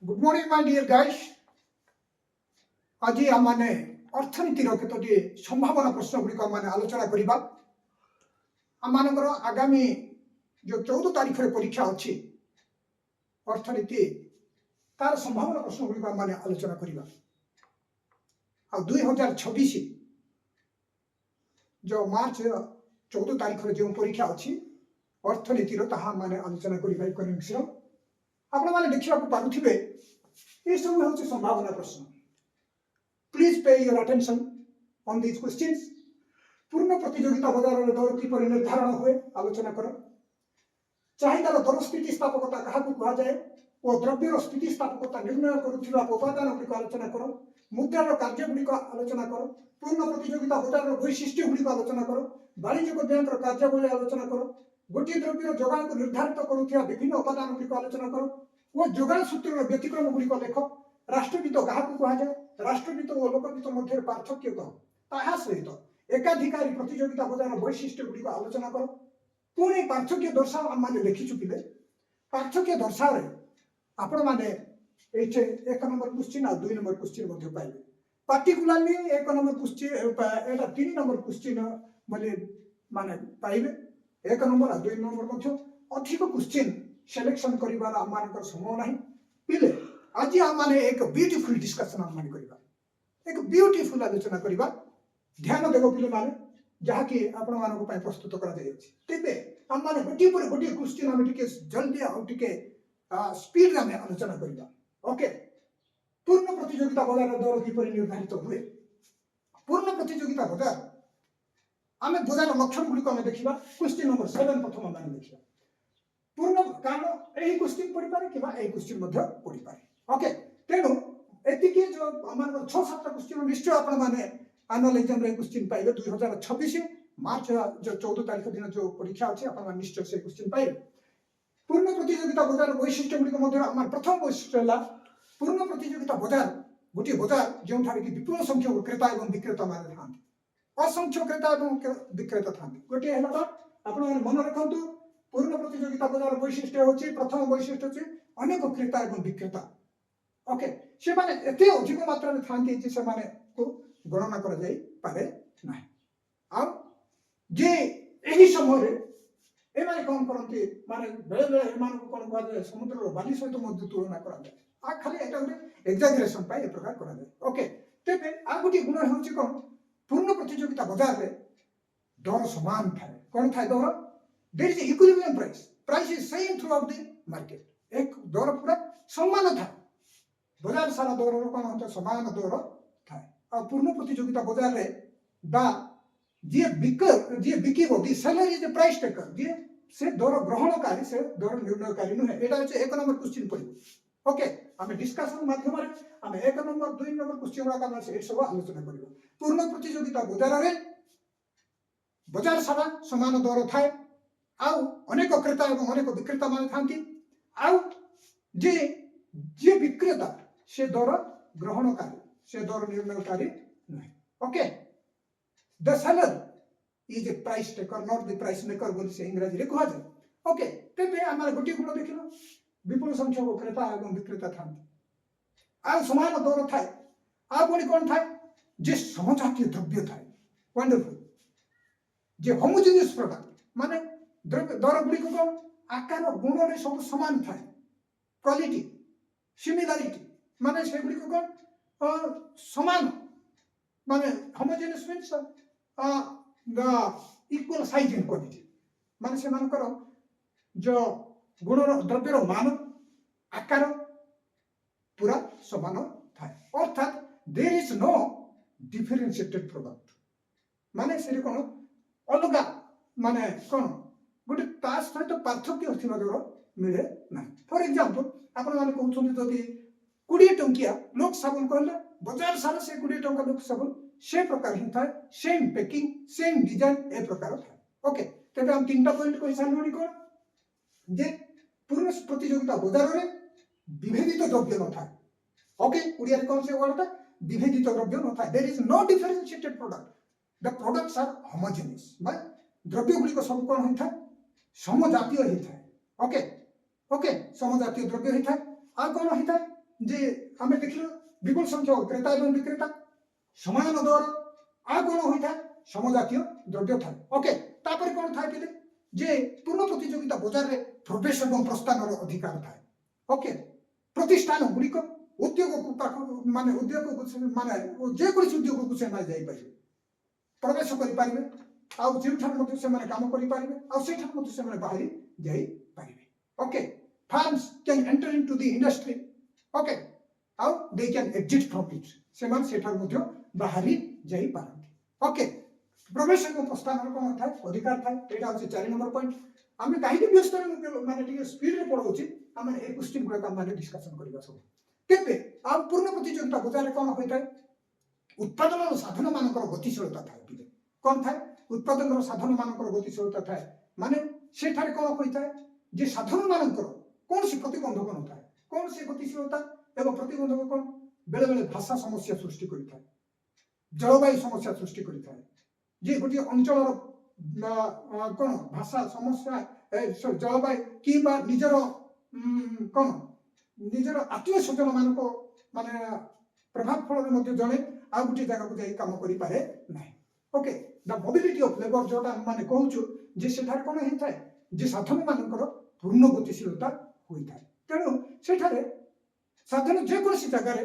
Good morning my dear guys. आज आम मैंने अर्थनीतिर केतोटी संभावना प्रश्न गुड़िक आम आलोचना करवा। आम मानकर आगामी जो 14 तारीख में परीक्षा अच्छी अर्थनीति तार संभावना प्रश्न गुड़िक आम आलोचना करवा। आ 2026 जो मार्च 14 तारीख में जो परीक्षा अच्छी अर्थनीतिर ताहा माने आलोचना करवा। इकोनॉमिक्स आपण माने देखा पारे ये सब हूँ संभावना प्रश्न। Please pay your attention on these questions. पूर्ण प्रतियोगिता बजार दर किपर निर्धारण हुए आलोचना कर। चाहिदार दर स्थितिस्थापकता क्या कहुए और द्रव्यर स्थितिस्थापकता निर्णय करुवा उपादान गुड़िक आलोचना कर। मुद्रार कार्य गुड़िक आलोचना कर। पूर्ण प्रतियोगिता बजार वैशिष्ट्य गुड़िक आलोचना कर। वाणिज्यिक बैंक कार्यावली आलोचना कर। गोटे द्रव्यर जोगान को निर्धारित करुवा विभिन्न उपादान गुड़िक आलोचना कर। वो जोगान सूत्र व्यतिक्रम गुड़िक लेख। राष्ट्रपीत क्या कहुए राष्ट्रपीत और लोकपीत मध्य पार्थक्य कह सहित एकाधिकारी प्रतियोगिता बजार वैशिष्ट्य गुड़िक आलोचना कर। पुणी पार्थक्य दर्शाओ आम मैंने देखी चुके पार्थक्य दर्शाओ आपण मैंने एक नंबर क्वेश्चन आ 2 नंबर क्वेश्चन पाइबे। पार्टिकुलारली 1 नंबर क्वेश्चन एटा 3 नंबर क्वेश्चन बोले माने पाइबे। 1 नंबर आ 2 नंबर अधिक क्वेश्चन सिलेक्शन करिवार आम मानकर समय नहीं पिले। आज आम माने एक ब्यूटीफुल डिस्कशन आम माने करिवा। एक ब्यूटीफुल आलोचना करिवा। ध्यान देव पिले माने जहा कि आपण मानक पय प्रस्तुत करा जाय अछि। तेबे आम माने गोटी पर गोटी क्वेश्चन हम टिके जल्दी आ टिके स्पीड रे आलोचना करिवा। ओके। पूर्ण प्रतियोगिता बजार दर किपरि निर्धारित हुए। पूर्ण प्रतियोगिता बजार आमे बजार लक्षण गुडी को देखिबा। क्वेश्चन नंबर 7 प्रथम माने देखिबा। पूर्ण कारण यही क्वेश्चन पढ़ी पारे कि यही क्वेश्चन पढ़ी पारे। ओके। तेणु एतिके जो आम 6-7 क्वेश्चन निश्चय आपण माने आनुअल एग्जाम रे क्वेश्चन पाइबे। 2026 मार्च जो 14 तारीख दिन जो परीक्षा अच्छी आप निश्चय से क्वेश्चन पाइबे। पूर्ण प्रतियोगिता बजार वैशिष्ट्य गुड़िक प्रथम वैशिष्ट्य है पूर्ण प्रतियोगिता बजार गोटे बजार जो कि विपुल संख्यक क्रेता और विक्रेता मान था। असंख्य क्रेता और विक्रेता था। गोटे है आप मन रखु पूर्ण प्रतियोगिता बजार वैशिष्ट्य होची प्रथम वैशिष्ट्य होची अनेक क्रेता और विक्रेता। ओके। से माने एते अधिक मात्रा में थांती जे से माने को गणना कर जाई पारे नाही। आ जे एही समय रे ए माने कोन करंती माने बेले बेले ए मान को कोन कहा जाय समुद्र रो बाली सहित मध्य तुलना करा जाय। आ खाली एटा उठे एग्जाजरेशन पाए ए प्रकार करा जाय। ओके। तेबे आ गुटी गुण होची कोन पूर्ण प्रतियोगिता बाजार रे दर समान थाए। कोन थाए दर there is equilibrium price is same throughout the market. एक दर पूरा समान था बाजार सारा दर रो कोन होता समान दर थाए। आ पूर्ण प्रतियोगिता बाजार रे बा जे बिकिबो the seller is the price taker जे से दर ग्रहणकारी से दर निर्णयकारी नुहे। एटा होचे 1 नंबर क्वेश्चन पड़िबो। ओके। आमे डिस्कशन माध्यम रे आमे 1 नंबर 2 नंबर क्वेश्चन रा काम से सब आलोचना करिबो। पूर्ण प्रतियोगिता बाजार रे बाजार सारा समान दर थाए। आउ अनेक क्रेता और अनेक विक्रेता मान थांती। आउ जे जे विक्रेता से दर ग्रहणकारी से दर निर्णयकारी नुहे। Okay. The seller is a price taker not the price maker बोली से इंग्रजी रे कहा जाय। ओके। तेबे आमार गोटी गुण देखिलो विपुल संख्यक क्रेता और विक्रेता थांती। आ समान दर थाए। आ पुणी कोन थाए जे समजातीय द्रव्य थाए। वंडरफुल जे होमोजेनियस प्रोडक्ट माने द्रव्य दर गुड़ी को आकार गुण रे सब समान थाए। क्वालिटी सिमिलारिटी माने से गुड़ी को समान माने homogeneous means the equal size and quality माने से मानकर जो गुण द्रव्यर मान आकार पूरा समान थाए। अर्थात there is no differentiated product माने से कोन अलगा माने कोन गोटे ता सहित पार्थक्य थिबा जोर मिले ना। फॉर एग्जांपल आपण माने कहउछन जदि 20 टंकिया लोक साबुन कहले बाजार सारा से 20 टंका लोक साबुन से प्रकार ही था। सेम पैकिंग सेम डिजाइन ए प्रकार था। ओके। तबे हम 3टा पॉइंट को हिसाब करी कोन जे पूर्ण प्रतियोगिता बाजार रे विभेदित द्रव्य न था। ओके। उड़िया रे कोन से वर्ड था विभेदित द्रव्य न था। There is no differentiated product the products are homogeneous बाय द्रव्य गुडी को सब कोन होता समजातीय ही था। ओके। ओके। समजातीय द्रव्य ही था। आ कोन होता जे आम देख विपुल संख्यक क्रेता और विक्रेता समान दर आ कौन होता है समजातीय द्रव्य था ओके तापर कौन था कि जे पूर्ण प्रतियोगिता बजार में प्रवेश और प्रस्थान अधिकार था ओके प्रतिष्ठान गुड़िक उद्योग माने उद्योग माने जेकोसी उद्योग को से प्रवेश करें आउ जो काम करें बाहरी जाइपारे okay firms can enter into the industry okay आउ they can exit from it से बाहरी जाइपारती ओके प्रवेश और प्रस्थान कौन था अधिकार था यहाँ हूँ 4 नंबर पॉइंट आम कहीं व्यस्त माने स्पीड रे पढ़ाऊँ आम ए क्वेश्चन गुड़ाक आम डिस्कसन करवा सब तेरे आ पूर्ण प्रतियोगिता बजार में कौन होता है उत्पादन साधन मान गतिशीलता था कौन था उत्पादन साधन मान गतिशीलता था माने से कौन होता है जे साधन मान कौन सी प्रतिबंधक न था कौन सी गतिशीलता एवं प्रतिबंधक कौन बेले बेले भाषा समस्या सृष्टि करता है जलवायु समस्या सृष्टि करता है जे गोटे अंचल कौन भाषा समस्या जलवायु कि निजर कौन निजर आत्मीय स्वजन मान माने प्रभाव फल जड़े आ गोटे जगह को जाई काम करि पारे नाही okay the mobility of labour जोटा माने कहूछु जे सेठार कोन हेता है जे साधन मानकर पूर्ण गतिशीलता होता है तेणु सेठारे साधन जे कोन सी जगह रे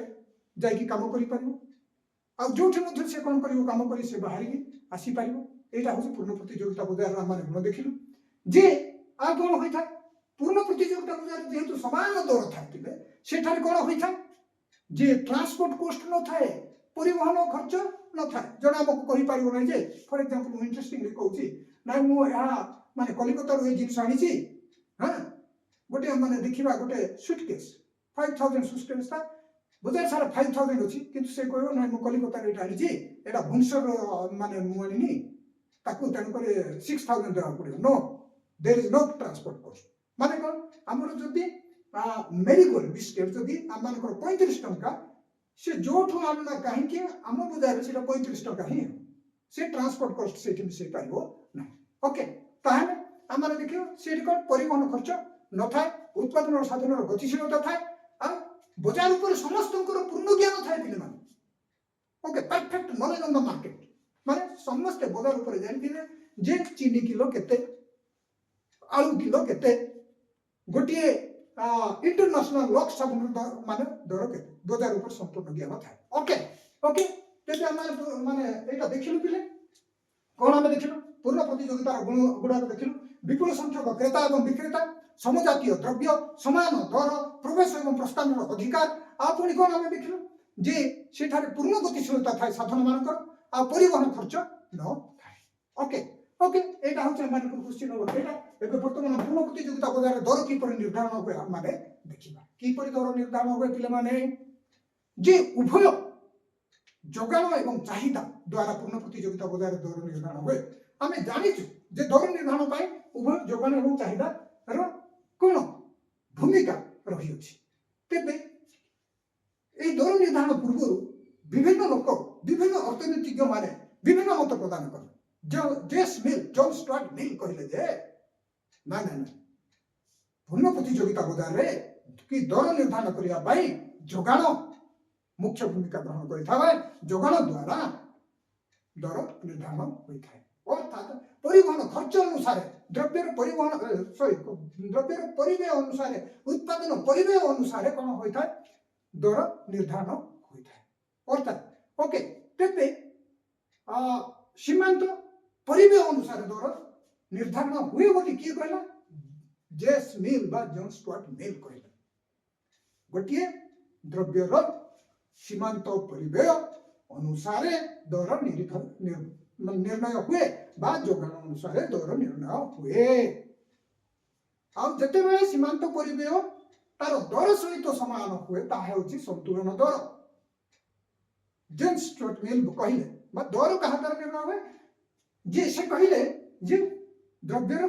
जाई की काम करि पारिबो आ जोठी मध्ये से कोन करिवो काम करि से बाहरी आसी पारिबो एटा होछि पूर्ण प्रतियोगिता बजार रा माने गुण देखिलु जे आ कोन होइथा पूर्ण प्रतियोगिता बजार जेहेतु समान दर थाइतिले सेठारे कोन होइथा जे ट्रांसपोर्ट कॉस्ट न थाए परिवहन खर्च न थाए जणा हमको कहि पारिबो नै जे फॉर एग्जांपल मु इंटरेस्टिंगली कहूची नै मु या माने कलिकता रो ए जिंस आनिची हां गोटे माने देखिबा गोटे सूटकेस 5000 सूटकेस था बजार सारा 5000 अछि किंतु से कहयो नै मु कलिकता रे आनिची एटा भुवनेश्वर माने मु आनिनी ताकू तन करे 6000 देवा पड़ियो no there is no transport cost माने कोन हमर जदी मेरीगोल्ड बिस्किट जदी आमान को 35 टंका से जोठो आनना कहीं के आम बजार से 35 टंका ही से ट्रांसपोर्ट कॉस्ट से कि से पाइबो ना ओके ताहले आमान देखियो से को परिवहन खर्च न थाए उत्पादन साधन गतिशीलता थाए आ बजार ऊपर समस्त पूर्ण ज्ञान थाए पिले मान okay perfect knowledge on the market माने समस्त बजार ऊपर जानथिले जे चीनी किलो केते आलू किलो केते गोटिए इंटरनेशनल लॉक साबुन माने दर के बजार ऊपर संपूर्ण ज्ञान था ओके ओके तेबे माने एटा देखिलु पिले कोन हम देखिलु पूर्ण प्रतियोगिता गुण गुड़ा देखिलु विपुल संख्यक क्रेता और विक्रेता समजातीय द्रव्य समान दर प्रवेश और प्रस्थान अधिकार आ पुणी कोन हम देखिलु जे सेठारे पूर्ण गतिशीलता था साधन मानकर आ परिवहन खर्च न थाए ओके ओके एटा होचे माने क्वेश्चन नंबर एटा एबे वर्तमान पूर्ण प्रतियोगिता बजार दर किपर निर्धारण होय माने देखिबा किपर दर निर्धारण होय पिले माने जे उभय जोगान एवं चाहिदा द्वारा पूर्ण प्रतियोगिता बजार दर निर्धारण होय आमे जानिछु जे दर निर्धारण पाई उभय जोगान एवं चाहिदा रो कोन भूमिका रही अछि तेबे ए दर निर्धारण पूर्व विभिन्न लोक विभिन्न अर्थनीतिज्ञ माने विभिन्न मत प्रदान कर जो जेस मिल जॉन स्टुअर्ट मिल कहले जे ना ना ना पूर्ण प्रतियोगिता बजार रे कि दर निर्धारण करिया पाई जोगान मुख्य भूमिका ग्रहण करिथावे जोगान द्वारा दर निर्धारण होइथाय अर्थात परिवहन खर्च अनुसार द्रव्यर परिवहन सॉरी द्रव्यर परिव्यय अनुसार उत्पादन परिव्यय अनुसार कोन होइथाय दर निर्धारण होइथाय अर्थात ओके तेबे सीमांत परिव्यय अनुसार दर निर्धारण हुए बोली किए कहला जेस मिल बा जॉन स्टुअर्ट मिल कहला गोटिए द्रव्यर सीमांत परिव्यय अनुसार दर निर्णय हुए बा जोगान अनुसार दर निर्णय हुए आ जते बेले सीमांत परिव्यय तार दर सहित समान हुए ताहा होची संतुलन दर जॉन स्टुअर्ट मिल कहले बा दर कहा दर निर्णय हुए जे से कहले जे द्रव्यर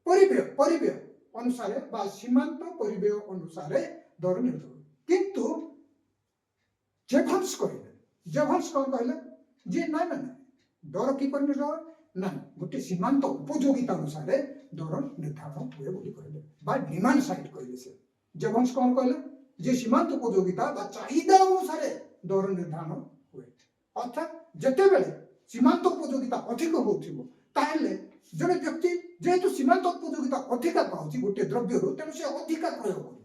परिव्यय परिव्यय अनुसार बा सीमांत परिव्यय अनुसार दर निर्धारण किंतु जेभन्स कौन कहले जे ना ना दर कि निर्धारण ना गोटे सीमांत उपयोगिता अनुसार दर निर्धारण हुए बोली कहले बा डिमांड साइड कहले से जेभन्स कौन कहले जे सीमांत उपयोगिता बा चाहिदा अनुसार दर निर्धारण हुए अर्थात जते बेले सीमांत उपयोगिता अधिक होथिबो ताहेले जने व्यक्ति जेहेतु सीमांत उपयोगिता अधिका पाउछि गोटे द्रव्य तेणु से अधिका क्रय करियो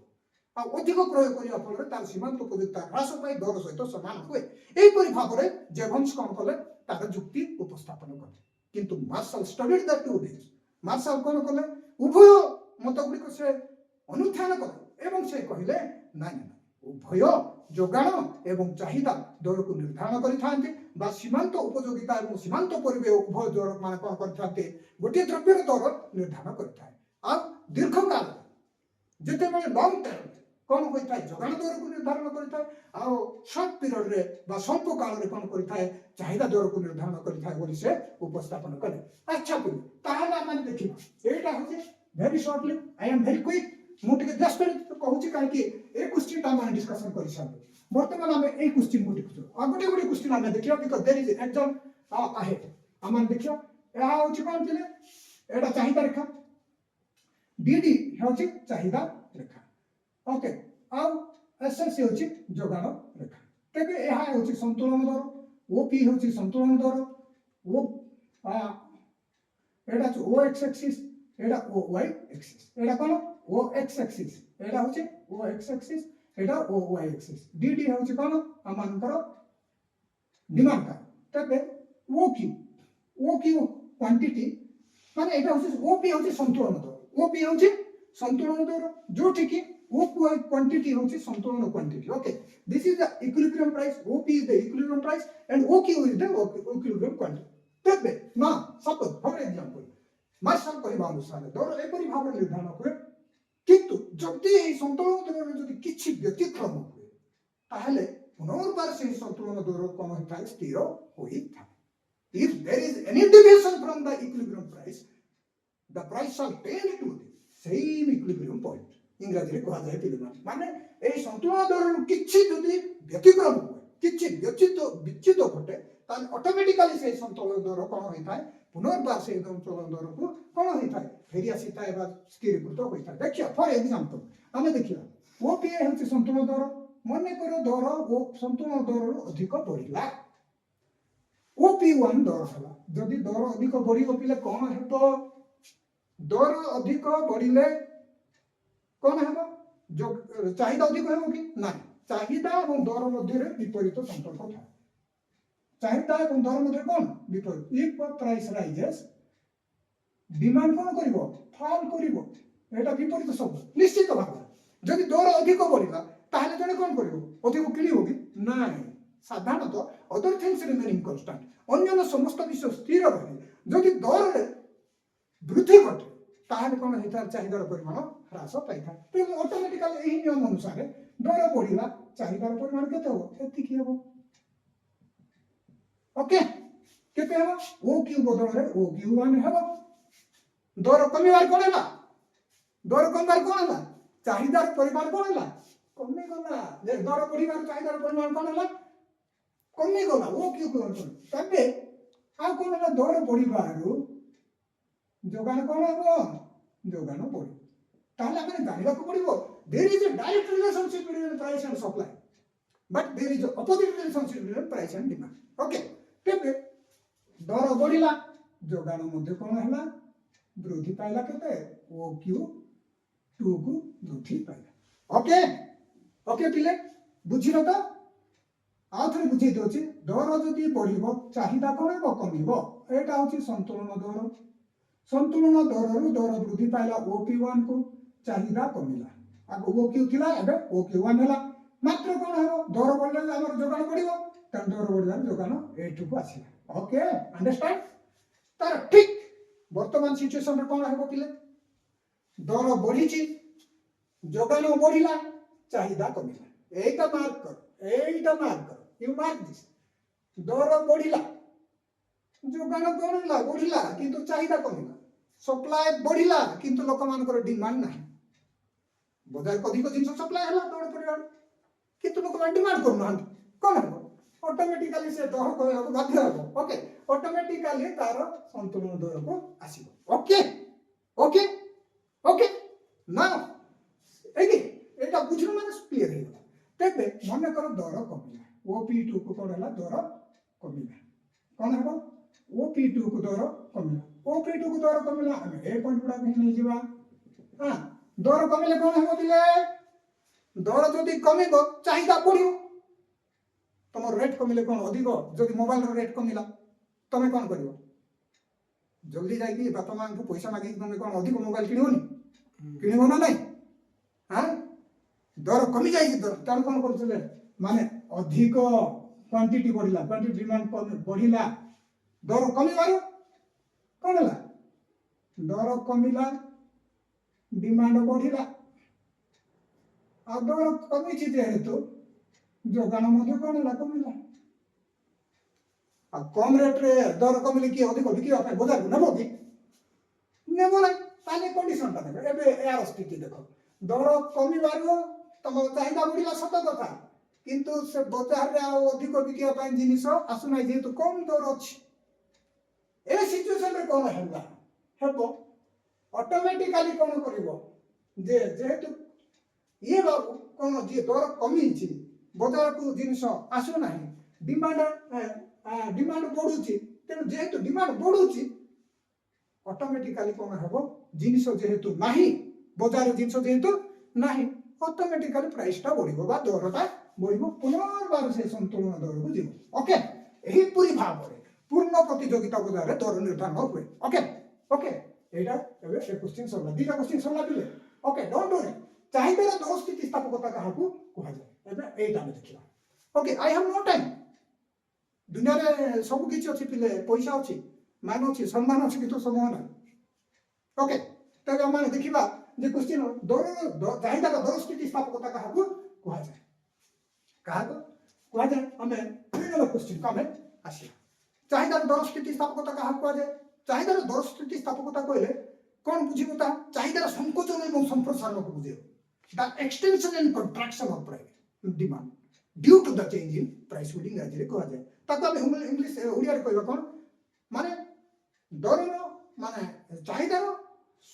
आ अधिक क्रय करिया फल तार सीमांत उपयोगिता ह्रास पाई दर सहित समान हुए एपरि भाबरे जेभन्स कोन कले तार जुक्ति उपस्थापन कले किंतु Marshall studied the two this Marshall कोन कले उभय मतगुड़िक से अनुध्यान कले एवं से कहले ना उभय जोगाण एवं चाहिदा दर को निर्धारण करिथांते बा सीमांत उपयोगिता एवं सीमांत परिवेश उभय दर मान कोन करथांते गोटे द्रव्यर दर निर्धारण करिथाय आ दीर्घ काल जेते बेले लॉन्ग टर्म कौन होता है जोगाण दर को निर्धारण करता है आ शॉर्ट पीरियड रे बा स्वल्प काल रे कौन करता है चाहिदा दर को निर्धारण करता है बोली से उपस्थापन करे अच्छा पुनी ताहला माने देखिबा एटा होचे very shortly I am very quick मु टिके जस्ट कहूची काहे कि ए क्वेश्चन ता माने डिस्कशन करि साबो वर्तमान हमें ए क्वेश्चन मु देखु आ गोटे गोटे क्वेश्चन हमें देखियो because there is exam ahead हम देखियो एहा होची कोन तिले एटा चाहिदा रेखा डीडी होची चाहिदा रेखा ओके आउ एसएस होची जोगाण रेखा तेबे एहा होची संतुलन दर ओपी होची संतुलन दर ओ एटा ओ एक्स एक्सिस एटा ओ वाई एक्सिस एटा कोन ओ एक्स एक्सिस एटा होची ओ एक्स एक्सिस एटा ओ वाई एक्सिस डीडी होची कोन अमानकर डिमांड का तेबे ओ क्यू क्वांटिटी माने एटा होची ओपी होची संतुलन दर ओपी होची संतुलन दर जो ठीक O quantity होची संतुलन quantity okay this is the equilibrium price OP is the equilibrium price and OQ is the equilibrium quantity तबे ना सपोज फॉर एग्जांपल मार्शल कहबा अनुसार दर एपरि भाव निर्धारण हुए किंतु जदि ए संतुलन दर जदि किछि व्यतिक्रम हुए ताहले पुनर्बार से संतुलन दर कोन होता स्थिर होई था if there is any deviation from the equilibrium price the price shall tend to the same equilibrium point इंग्रजी रे कहा जाय पिले माने ए संतुलन दर किछि जदि व्यतिक्रम हुए किछि विचित घटे तान ऑटोमेटिकली से संतुलन दर कोन होइथाय पुनर्बार से संतुलन दर को कोन होइथाय फेरि आसीता एबा स्थिरीकृत होइथाय देखियो फॉर एग्जांपल हमें देखियो ओपीए होछि संतुलन दर मने करो दर ओ संतुलन दर अधिक बढ़िला ओपी1 दर हला जदि दर अधिक बढ़िबो पिले कोन हेतो दर अधिक बढ़िले कौन है जो चाहिदा अधिक है कि ना चाहिदा और दर मध्य विपरीत संपर्क था चाहिदा और दर मध्य कौन विपरीत इफ प्राइस राइजेस डिमांड कौन करिवो फॉल करिवो एटा विपरीत शब्द निश्चित भाव जदि दर अधिक बढ़िला ताहले जने कौन करिवो अधिक किनिवो कि नाही साधारणतः अदर थिंग्स रिमेनिंग कांस्टेंट अन्य समस्त विषय स्थिर रहे जदि दर रे वृद्धि घटे ताहले कौन हेता चाहिदार परिमाण ह्रास पाई था तो ऑटोमेटिकली एही नियम अनुसार दर बढ़िला चाहिदार परिमाण केते हो एतिकी हेबो ओके केते हेबो ओ क्यू बदल रे ओ क्यू1 हेबो दर कमिवार कोन हैला दर कमबार कोन हैला चाहिदार परिमाण कोन हैला कमी गला जे दर बढ़िबार चाहिदार परिमाण कोन हैला कमी गला ओ क्यू कोन तबे आ कोन हैला दर बढ़िबारु जोगान कोन हेबो जोगान बढ़ी ताहले हमें जानिबा को पड़िबो there is a direct relationship between price and supply but there is a opposite relationship between price and demand okay तेबे दर बढ़िला जोगान मध्ये कोन हैला वृद्धि पाइला केते ओ क्यू 2 को वृद्धि पाइला ओके ओके पिले बुझिलो त आथरे बुझी दोछि दर जदि बढ़िबो चाहिदा कोन हेबो कमिबो एटा होछि संतुलन दररु दर वृद्धि पाइला ओपी1 को चाहिदा कमिला आगो ओक्यू थिला एबे ओक्यू1 हैला मात्र कोन हेबो दर बढ़ले हमर जोगान बढ़िबो त दर बढ़िला जोगान ए2 को आसीला ओके अंडरस्टैंड तार ठीक वर्तमान सिचुएशन रे कोन हेबो पिले दर बढ़िची जोगान बढ़िला चाहिदा कमिला एटा मार्क कर यू मार्क दिस दर बढ़िला जोगान कोन होला बढ़िला किंतु चाहिदा कमिला सप्लाई बढ़िला किंतु लोक मानकर डिमांड नाही बाजार को अधिक जिंस सप्लाई हला दर परिमाण किंतु लोक मान डिमांड करना कोन हो ऑटोमेटिकली से दर को बाध्य हो ओके ऑटोमेटिकली तार संतुलन दर को आसीबो ओके ओके ओके नाउ एगे एटा बुझलो माने क्लियर हे गला तेबे मन कर दर कमिला OP2 को कोन हला दर कमिला कोन हेबो OP2 को दर कमिला OP2 को दर कमिला हम ए पॉइंट गुडा भी नै जीवा हां दर कमिले कोन हेबो दिले दर जदि कमिबो चाहिदा पडियो तमर रेट कमिले कोन अधिक जदि मोबाइल रो रेट कमिला तमे कोन करिवो जल्दी जाई बापा मां को पैसा मागी तमे कोन अधिक मोबाइल किनिबोनी किनिबो ना नहीं हां दर कमी जाई दर तार कोन करछले माने अधिक क्वांटिटी बढ़िला क्वांटिटी डिमांड बढ़िला दर कमिबार कोन हला दर कमिला डिमांड बढ़िला आ दर कमी छी जेहेतु जोगान मध्ये कोन हला कमिला आ कम रेट रे दर कमिले कि अधिक बिकिबा पे बजार नबो कि नेबो ना ताले कंडीशन ता देखो एबे यार स्थिति देखो दर कमिबारो तम चाहिदा बढ़िला सत कथा किंतु से बजार रे अधिक बिकिबा पे जिनिस आसु नै जेतु कम दर अछि ए सिचुएशन रे कोन हेला हेबो ऑटोमेटिकली कोन करिवो जे जेतु ये बाबू कोन जे दर कमी छी बजार को जिनिस आसु नै डिमांड बढ़ुची तेणु जेहेतु डिमांड बढ़ुची ऑटोमेटिकली कोन हेबो जिनिस जेहेतु नाही बजार जिनिस जेहेतु नाही ऑटोमेटिकली प्राइस ता बढ़िबो बा दरटा बढ़िबो पुनर्बार से संतुलन दर को जीवो ओके एही पूरी भाव रे पूर्ण प्रतियोगिता बजार रे दर निर्धारण होय ओके ओके एटा एबे ए क्वेश्चन सला दीटा क्वेश्चन सला दिले ओके डोंट वरी चाहिदा दर स्थिति स्थापकता काहाकू कुहा जाय एबे एटा हम देखिला okay I have no time दुनिया रे सब किछि अछि पिले पैसा अछि मान अछि सम्मान अछि कि तो सम्मान ओके तबे हम देखिबा जे क्वेश्चन दर चाहिदा दर स्थिति स्थापकता काहाकू कुहा जाय हमें प्रिलिमिनरी क्वेश्चन का हमें आसी चाहिदा दर स्थिति स्थापकता काहाकू कुहा जाय चाहिदा दर स्थिति स्थापकता कहले कोन बुझिबो ता चाहिदा संकोचन एवं संप्रसारण को बुझिबो the extension and contraction of price demand due to the change in price holding आज रे कहा जाय ताको हम इंग्लिश ओडिया रे कहबा कोन माने दरर माने चाहिदार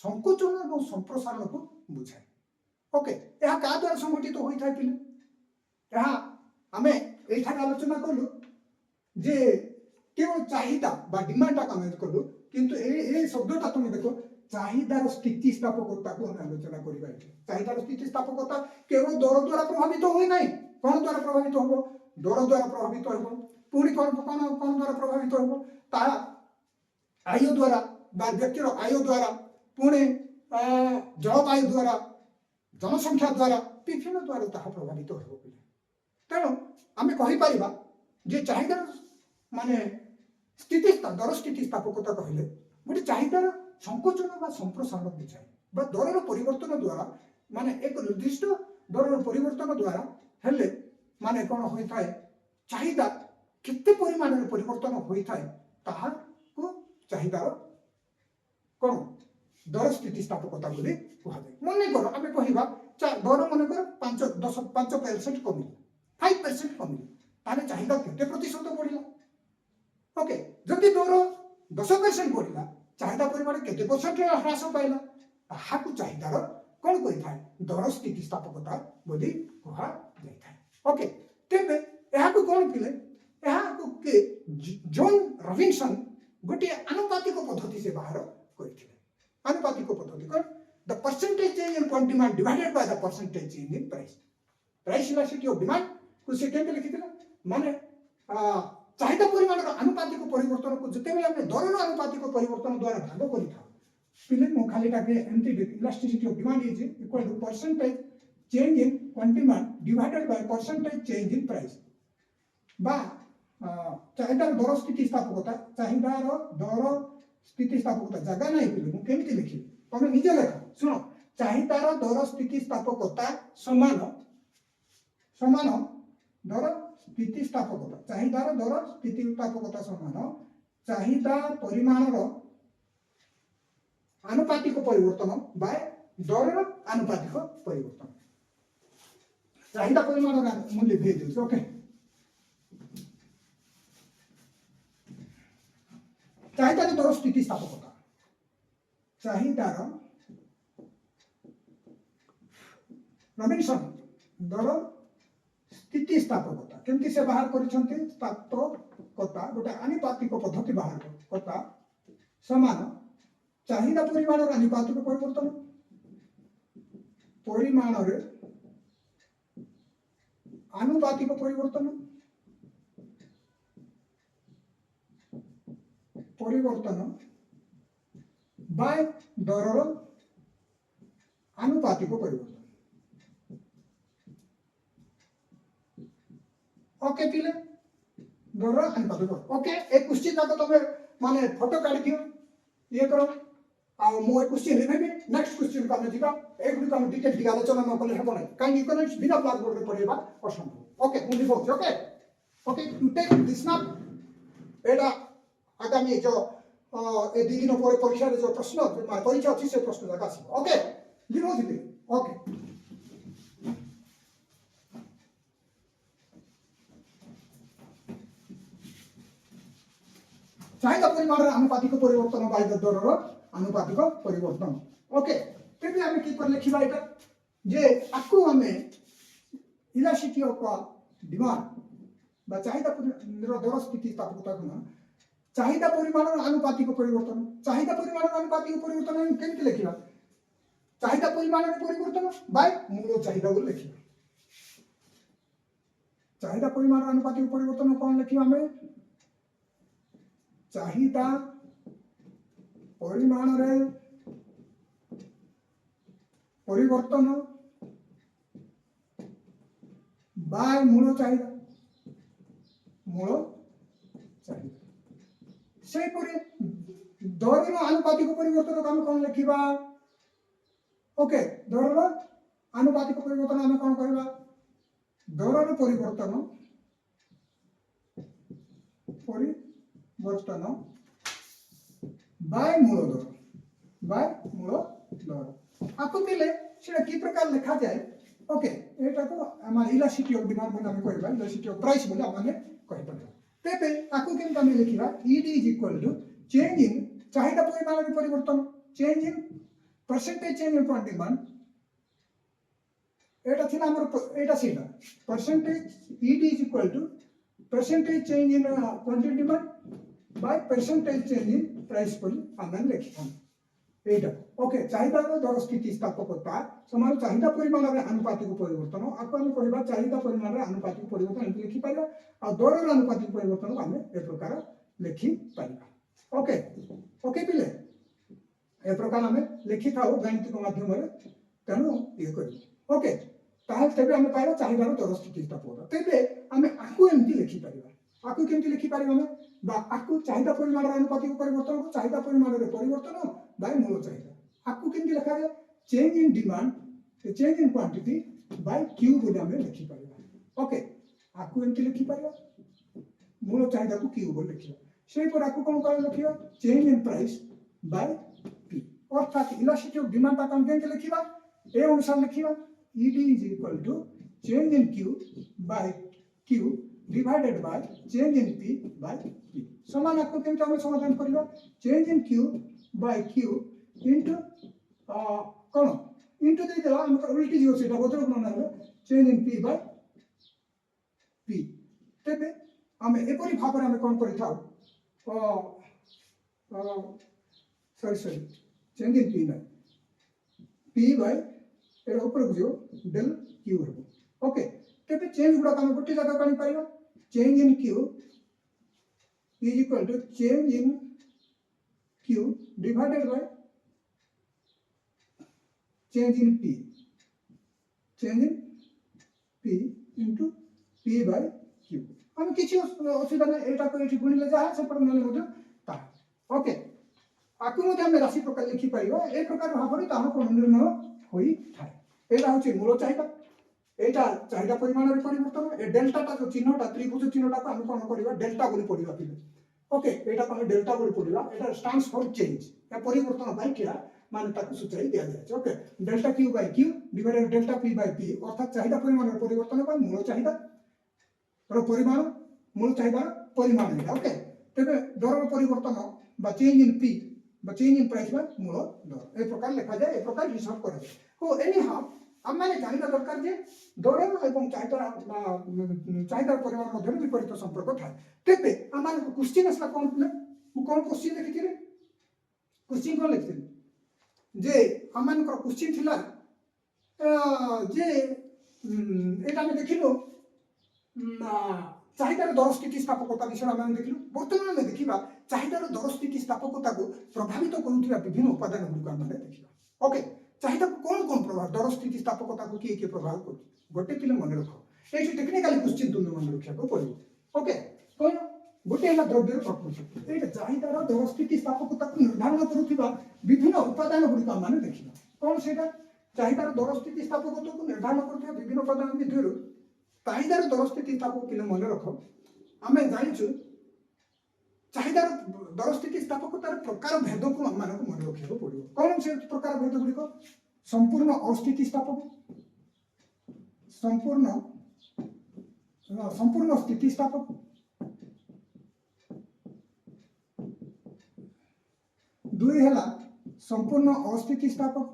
संकोचन एवं संप्रसारण को बुझाय ओके एहा का द्वारा संगठित होई थाय पिले एहा हमें एठा आलोचना करलु जे केवल चाहिदा बा डिमांड का हम करलु किंतु ए शब्दटा तुम देखो चाहिदार स्थिति स्थापकता को हम आलोचना करिबा चाहिदार स्थिति स्थापकता केवल दर द्वारा प्रभावित होई नाही कोन द्वारा प्रभावित होबो दर द्वारा प्रभावित होबो पूरी कोन द्वारा प्रभावित होबो ता आय द्वारा बा व्यक्तिर आय द्वारा पुणे जलवायु द्वारा जनसंख्या द्वारा विभिन्न द्वारा ता प्रभावित होबो तेणु आमे कहि परिबा जे चाहिदार माने दर स्थिति स्थापकता कहले गोटे चाहिदार संकोचन बा संप्रसारण बुझाए बा दरर परिवर्तन द्वारा माने एक निर्दिष्ट दरर परिवर्तन द्वारा हेले माने कोन होई थाए चाहिदा केते परिमाण रे परिवर्तन होई थाए ताहा को चाहिदार कोन दर स्थिति स्थापकता बोली कहा जाय मने करो आमे कहिबा दर मने कर 5% कमी 5% कमी ताले चाहिदा केते प्रतिशत बढ़िला ओके जदि दर 10% बढ़िला चाहिदा परिमाण केते परसेंट ह्रास पाइला ताहा को चाहिदार कोन कहि थाए दर स्थिति स्थापकता बोली कहा जाय थाए ओके तेबे एहा को कोन पिले एहा को के जॉन रॉबिन्सन गोटे आनुपातिक पद्धति से बाहर करिथिले आनुपातिक पद्धति कोन the percentage change in quantity demand divided by the percentage change in price elasticity of demand को से केते लिखिथिले माने चाहिदा परिमाण आनुपातिक परिवर्तन को जते बेले हम दरर आनुपातिक परिवर्तन द्वारा भाग करिथा पिले मो खाली टाके एमटी elasticity of demand is equal to percentage change in quantity demand divided by percentage change in price बा चाहिदार दर स्थिति स्थापकता चाहिदार दर स्थिति स्थापकता जगह नहीं पिले मु केमिति लिखि तमे निजे लेख सुनो चाहिदार दर स्थिति स्थापकता समान दर स्थिति स्थापकता चाहिदार दर स्थिति स्थापकता समान चाहिदा परिमाणर आनुपातिक परिवर्तन बाय दरर आनुपातिक परिवर्तन चाहिदा परिमाण मूल्य भेद ओके चाहिदार दर स्थिति स्थापकता चाहिदार रॉबिन्सन दर स्थितिस्थापकता केमती से बाहर करिसंती स्थापकता गोटे आनुपातिक पद्धति बाहर कता समान चाहिदा परिमाण आनुपातिक परिवर्तन परिमाण आनुपातिक परिवर्तन परिवर्तन बाय दरर आनुपातिक परिवर्तन ओके पिले दर अनुपातिक ओके एक क्वेश्चन जाक तमे माने फोटो काढी दियो ये करो आ मो एक क्वेश्चन लेबे नेक्स्ट क्वेश्चन का दिबा एक गुडी काम डिटेल दिगा आलोचना न कले हेबो नै काई इकोनॉमिक्स बिना ब्लैक बोर्ड रे पढेबा असंभव ओके मुझे बोल okay okay to take this map एटा आगामी जो ए दी दिन पर परीक्षा रे जो प्रश्न माने परीक्षा अछि से प्रश्न जाक आसी ओके लिखो दिबे ओके चाहिदा परिमाण आनुपातिक परिवर्तन बाय दरर आनुपातिक परिवर्तन ओके तेबे आमे की कर लिखिबा एटा जे आकु आमे इलास्टिसिटी ऑफ डिमांड बा चाहिदा दर स्थिति स्थापकता गुण चाहिदा परिमाण आनुपातिक परिवर्तन चाहिदा परिमाण आनुपातिक परिवर्तन केमति लिखिबा चाहिदा परिमाण परिवर्तन बाय मूल चाहिदा बोल लिखिबा चाहिदा परिमाण आनुपातिक परिवर्तन कोन लिखिबा हमें चाहिदा परिमाण रे परिवर्तन बाय मूल चाहिदा से परे दरर आनुपातिक परिवर्तन हम कौन लिखिबा ओके दरर आनुपातिक परिवर्तन हम कौन कहबा दरर परिवर्तन बाय मूल दर आपको मिले सेटा की प्रकार लिखा जाए ओके एटा को हम इलास्टिसिटी ऑफ डिमांड बोले हम कहबा इलास्टिसिटी ऑफ प्राइस बोले हम कहि परबा तेबे आकु केम हम लिखिबा ED is equal to change in चाहिदा परिमाण रे परिवर्तन change in percentage change in point demand एटा थिला हमर एटा सीधा percentage ED is equal to percentage change in quantity demand by percentage change in price बोली हम लिखिथान एटा ओके चाहिदा दर स्थिति स्थापकता समान चाहिदा परिमाण रे आनुपातिक परिवर्तन आको हम कहबा चाहिदा परिमाण रे आनुपातिक परिवर्तन एंत लिखि पारिबा आ दर आनुपातिक परिवर्तन हम ए प्रकार लिखि पारिबा ओके ओके पिले ए प्रकार हम लिखि थाओ गणित माध्यम रे तनु ये करी ओके ताहे तेबे हम पाइबा चाहिदा दर स्थिति स्थापकता तेबे हम आको एंति लिखि पारिबा आको केंति लिखि पारिबा हम बा आको चाहिदा परिमाण रे आनुपातिक परिवर्तन को चाहिदा परिमाण रे परिवर्तन बाय मूल चाहिदा आकु केंति लिखा जाए change in demand change in quantity by Q बोले हम लिखि पारिबा ओके आकु एंति लिखि पारिबा मूल चाहिदा को क्यू बोले लिखिबा सेही पर आकु कोन कर लिखिबा change in price by P अर्थात इलास्टिसिटी ऑफ डिमांड का हम केंति लिखिबा ए अनुसार लिखिबा ED is equal to change in Q by Q divided by change in P by P समान आकु केंति हम समाधान करबा change in Q by q into कौन into दे देला हम उल्टी जीरो सेटा बदल बना है change in p by p तेबे हम एपरी भाव हम कोन करि थाउ सॉरी चेंज इन p ना p by एरा ऊपर बुझो del q हो ओके तेबे चेंज गुडा हम गोटे जगह कानी पाइबा change in q is equal to change in q divided by change in p into p by q हम किछि असुविधा नै एटा को एठी गुणिले जा से पर नले मधे ता ओके आकु मधे हम राशि प्रकार लिखि पाइबो ए प्रकार भाबरे ताहा को निर्णय होई थाए एटा होछि मूल चाहिदा एटा चाहिदा परिमाण रे परिवर्तन ए डेल्टा ता जो चिन्हटा त्रिभुज चिन्हटा को हम कोन करबा डेल्टा बोली पडिबा पिले ओके एटा को डेल्टा बोली पडिबा एटा स्टैंड्स फॉर चेंज या परिवर्तन बाय किया माने ताकु सूचाई दिया जाय okay delta q by q divided delta p by p अर्थात चाहिदा परिमाण रे परिवर्तन बाय मूल चाहिदा रो परिमाण मूल चाहिदा परिमाण है ओके तबे दर परिवर्तन बा चेंज इन p बा चेंज इन प्राइस बाय मूल दर ए प्रकार लिखा जाय ए प्रकार हिसाब करा जाय ओ एनी हाउ आम मैंने जानवा दरकार जे दर और चाहिदार परिमाण मध्य विपरीत संपर्क थाए तेरे आम क्वेश्चन आसला कौन कौन क्वेश्चन लिखी क्वेश्चन कौन लिखी जे आम क्वेश्चन थिला जे एटा आम देखिलु चाहिदार दर स्थितिस्थापकता विषय आम देखिलु बर्तमान आम देखा चाहिदार दर स्थितिस्थापकता को प्रभावित करुवा विभिन्न उपादान गुड़िक आम देखा ओके चाहिदा को कौन कौन प्रभाव दर स्थितिस्थापकता को किए किए प्रभाव कर गोटे पिले मन रख ये टेक्निकाली क्वेश्चन तुम मन रखा पड़ो ओके कौन गोटे है द्रव्यर प्रकृति ये चाहिदार दर स्थितिस्थापकता को निर्धारण करुवा विभिन्न उपादान गुड़िक आम देखा कौन से चाहिदार दर स्थितिस्थापकता को निर्धारण करुवा विभिन्न उपादान मध्य चाहिदार दर स्थितिस्थापक पिले मन रख आम जाचु चाहिदार दर स्थितिस्थापकतार प्रकार भेद को आम मन रखा पड़ो कौन से प्रकार भेद गुड़िक संपूर्ण अस्थितिस्थापक संपूर्ण स्थितिस्थापक दुई है संपूर्ण अस्थितिस्थापक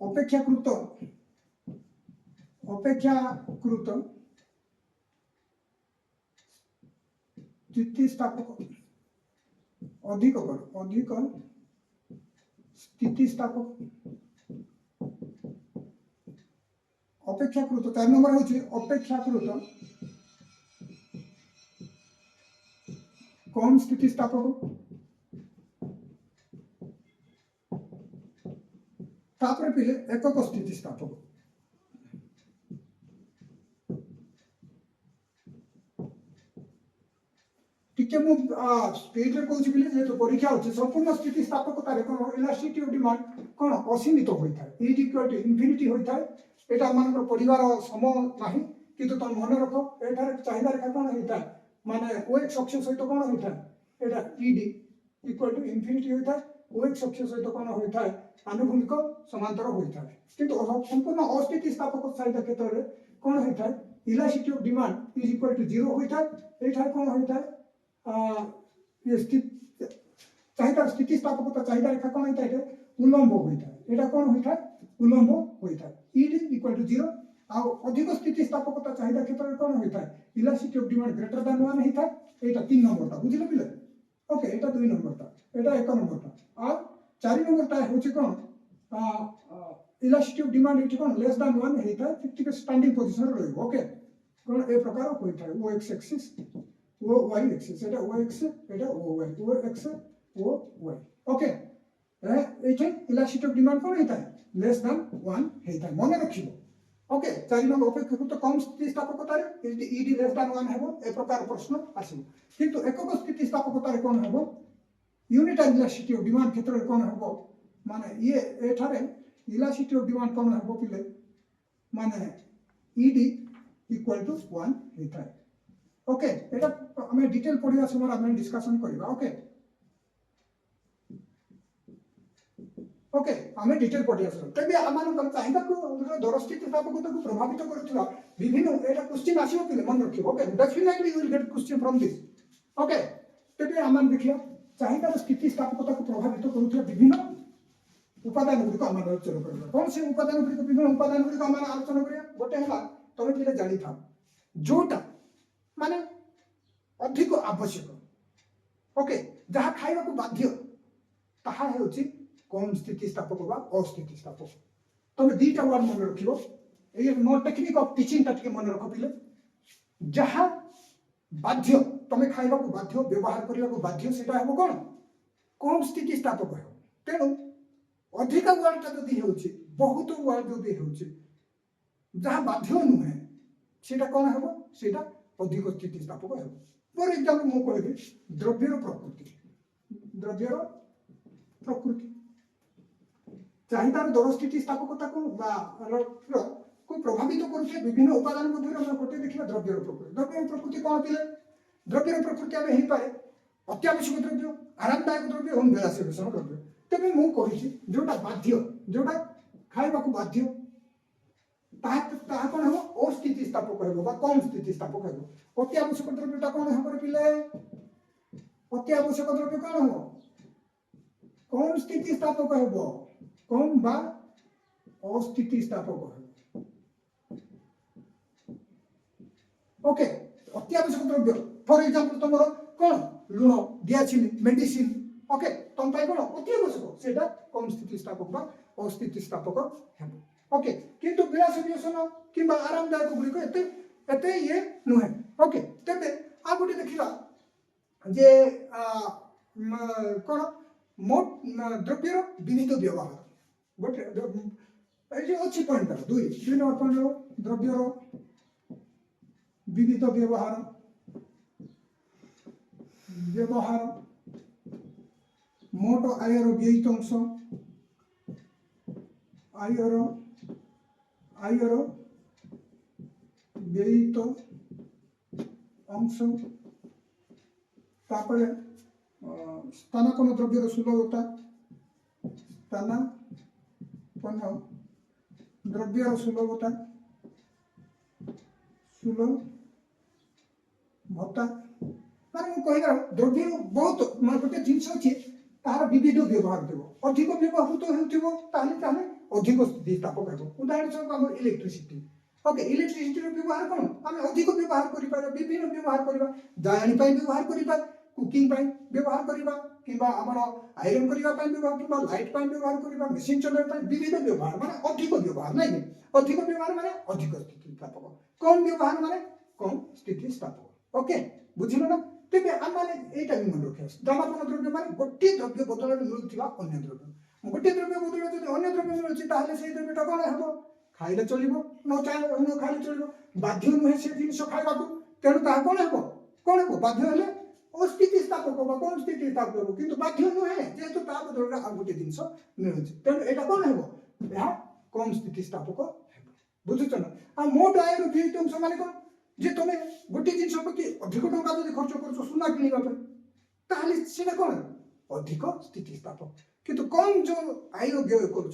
अपेक्षाकृत स्थितिस्थापक अधिक स्थितिस्थापक अपेक्षाकृत 4 नंबर होची अपेक्षाकृत कम स्थितिस्थापक तापर पिले एकक स्थितिस्थापक टिके मु स्पीड रे कहूची बिले जे तो परीक्षा होची संपूर्ण स्थितिस्थापकता रे कोन इलास्टिसिटी ऑफ डिमांड कोन असीमित होइथा इज इक्वल टू इन्फिनिटी होइथा एटा मानकर परिवार सम नाही किंतु तुम मन रखो एठार चाहिदा रेखा कोन होइथा माने ओ एक अक्ष सहित कोन होइथा एटा ईडी इक्वल टू इन्फिनिटी होइथा ओ एक अक्ष सहित कोन होइथा आनुभूमिक समांतर होइथा किंतु संपूर्ण अस्थितिस्थापक चाहिदा क्षेत्र रे कोन होइथा elasticity of demand is equal to 0 होइथा एठार कोन होइथा ये स्थिति चाहिदा स्थितिस्थापकता चाहिदा रेखा कोन होइथा एटा उलंब होइथा एटा कोन होइथा उलंब होइथा ईडी इक्वल टू 0 आ अधिक स्थितिस्थापकता चाहिदा क्षेत्र रे कोन होइथा elasticity of demand greater than 1 होइथा एटा 3 नंबर ता बुझिले पिले ओके एटा 2 नंबर ता एटा 1 नंबर ता आ 4 नंबर ता होची कोन इलास्टिसिटी ऑफ डिमांड इट कोन लेस देन 1 होइथा ठीक स्टैंडिंग पोजीशन रे रहइबो ओके कोन ए प्रकार होइथा ओ एक्स एक्सिस ओ वाई एक्सिस एटा ओ एक्स एटा ओ वाई ओ एक्स ओ वाई ओके एटा इलास्टिसिटी ऑफ डिमांड कोन होइथा लेस देन 1 होइथा मन रखिबो ओके 4 नंबर अपेक्षाकृत कम स्थितिस्थापकता रे ईडी लेस देन 1 हेबो ए प्रकार प्रश्न आसीबो किंतु एकक स्थितिस्थापकता रे कोन हेबो यूनिट इलास्टिसिटी ऑफ डिमांड क्षेत्र रे कोन हेबो माने ये एठारे इलास्टिसिटी ऑफ डिमांड कोन हेबो पिले माने ईडी इक्वल टू 1 होइथा ओके एटा हमें डिटेल पढ़िया समय हमें डिस्कशन करबा ओके ओके हमें डिटेल पढ़िया समय तबे आमान कर चाहिदा को दर स्थितिस्थापकता को प्रभावित करथुवा विभिन्न एटा क्वेश्चन आसीबो पिले मन रखिबो okay definitely you will get question from this okay तबे आमान देखियो चाहिदा स्थितिस्थापकता को प्रभावित करथुवा विभिन्न उपादान गुडी को आमान आलोचना करबा कौन से उपादान गुडी को विभिन्न उपादान गुडी को आमान आलोचना करिया गोटे हला तमे पिले जानि था जोटा माने अधिक आवश्यक ओके जहा खाइबा को बाध्य ताहा हेउची कम स्थितिस्थापक बा अस्थितिस्थापक तमे दीटा वर्ड मन रखिबो ए नो टेक्निक ऑफ टीचिंग ता मन रख पिले जहा बाध्य तमे खाइबा को बाध्य व्यवहार करिया को बाध्य सेटा हेबो कोन कम स्थितिस्थापक हेबो तेनु अधिक वर्ड ता जदी हेउची बहुत वर्ड जदी हेउची जहा बाध्य नुहे सेटा कोन हेबो सेटा अधिक स्थितिस्थापक हेबो फॉर एग्जांपल मु कहबी द्रव्यर प्रकृति चाहिदार दर स्थितिस्थापकता को को प्रभावित करथे विभिन्न उपादान मध्य हम गोटे देखिबा द्रव्यर प्रकृति कोन पिले द्रव्यर प्रकृति आमे ही पारे अत्यावश्यक द्रव्य आरामदायक द्रव्य और विलासी विषय द्रव्य तबे मु कहिछि जोटा बाध्य जोटा खाइबा को बाध्य ताहा कोन हो अस्थितिस्थापक हेबो बा कम स्थितिस्थापक हेबो अत्यावश्यक द्रव्यटा कोन हेबो पिले अत्यावश्यक द्रव्य कौन हो कौन स्थितिस्थापक हेबो कौन बा अस्थितिस्थापक हेबो ओके अत्यावश्यक द्रव्य फॉर एग्जांपल तुमरो कौन लुण दियाचिनी मेडिसिन ओके तुम पाई कौन अत्यावश्यक सेटा कौन स्थितिस्थापक बा अस्थितिस्थापक हेबो ओके किंतु विलास व्यसन किंबा आरामदायक गुलिक एते एते ये नुहे ओके तेबे आ गोटे देखिबा जे कौन मोट द्रव्यर विविध व्यवहार गोटे अच्छी पॉइंट दुई दुई नंबर पॉइंट द्रव्यर विविध व्यवहार व्यवहार मोट आयर व्ययित अंश आयर आयर व्ययित अंश तापर स्थानापन्न द्रव्यर सुलभता स्थानापन्न द्रव्यर सुलभता सुलभता माने कहला द्रव्य बहुत माने गोटे जिनिस अछि तार विविध व्यवहार देव अधिक व्यवहार तो हेउथिबो ताले ताले अधिक स्थितिस्थापक हेबो उदाहरण स्वरूप हम इलेक्ट्रिसिटी ओके इलेक्ट्रिसिटी रो व्यवहार कोन हम अधिक व्यवहार करि पारे विभिन्न व्यवहार करबा जानि पाई व्यवहार करि पारे कुकिंग पाई व्यवहार करबा किबा हमर आयरन करबा पाई व्यवहार किबा लाइट पाई व्यवहार करबा मशीन चलाय पाई विविध व्यवहार माने अधिक व्यवहार नै अधिक व्यवहार माने अधिक स्थितिस्थापक कम व्यवहार माने कम स्थितिस्थापक ओके बुझिलो ना तेबे हम माने एटा भी मन रखे स्थानापन्न द्रव्य माने गोटे द्रव्य बदल मिलुथिबा अन्य द्रव्य गोटे द्रव्य बदल जदि अन्य द्रव्य मिलुछि ताहले सेही द्रव्यटा कोन हेबो खाइले चलिबो न चाहे न खाइले चलिबो बाध्य नुहे से जिनिस खाइबाकू तेणु ताहा कोन हेबो बाध्य हेले अस्थितिस्थापक बा कोन स्थितिस्थापक हेबो किंतु बाध्य नुहे जेहेतु ता बदल आ गोटे जिनिस मिलुछि तेणु एटा कोन हेबो या कम स्थितिस्थापक हेबो बुझुछ ना आ मोट आयर व्ययित अंश माने कोन जे तुम गोटे जिनिस प्रति अधिक टंका जब खर्च कर सुना किणवा ताहले सेटा कोन अधिक स्थितिस्थापक किंतु कम जो आय व्यय कर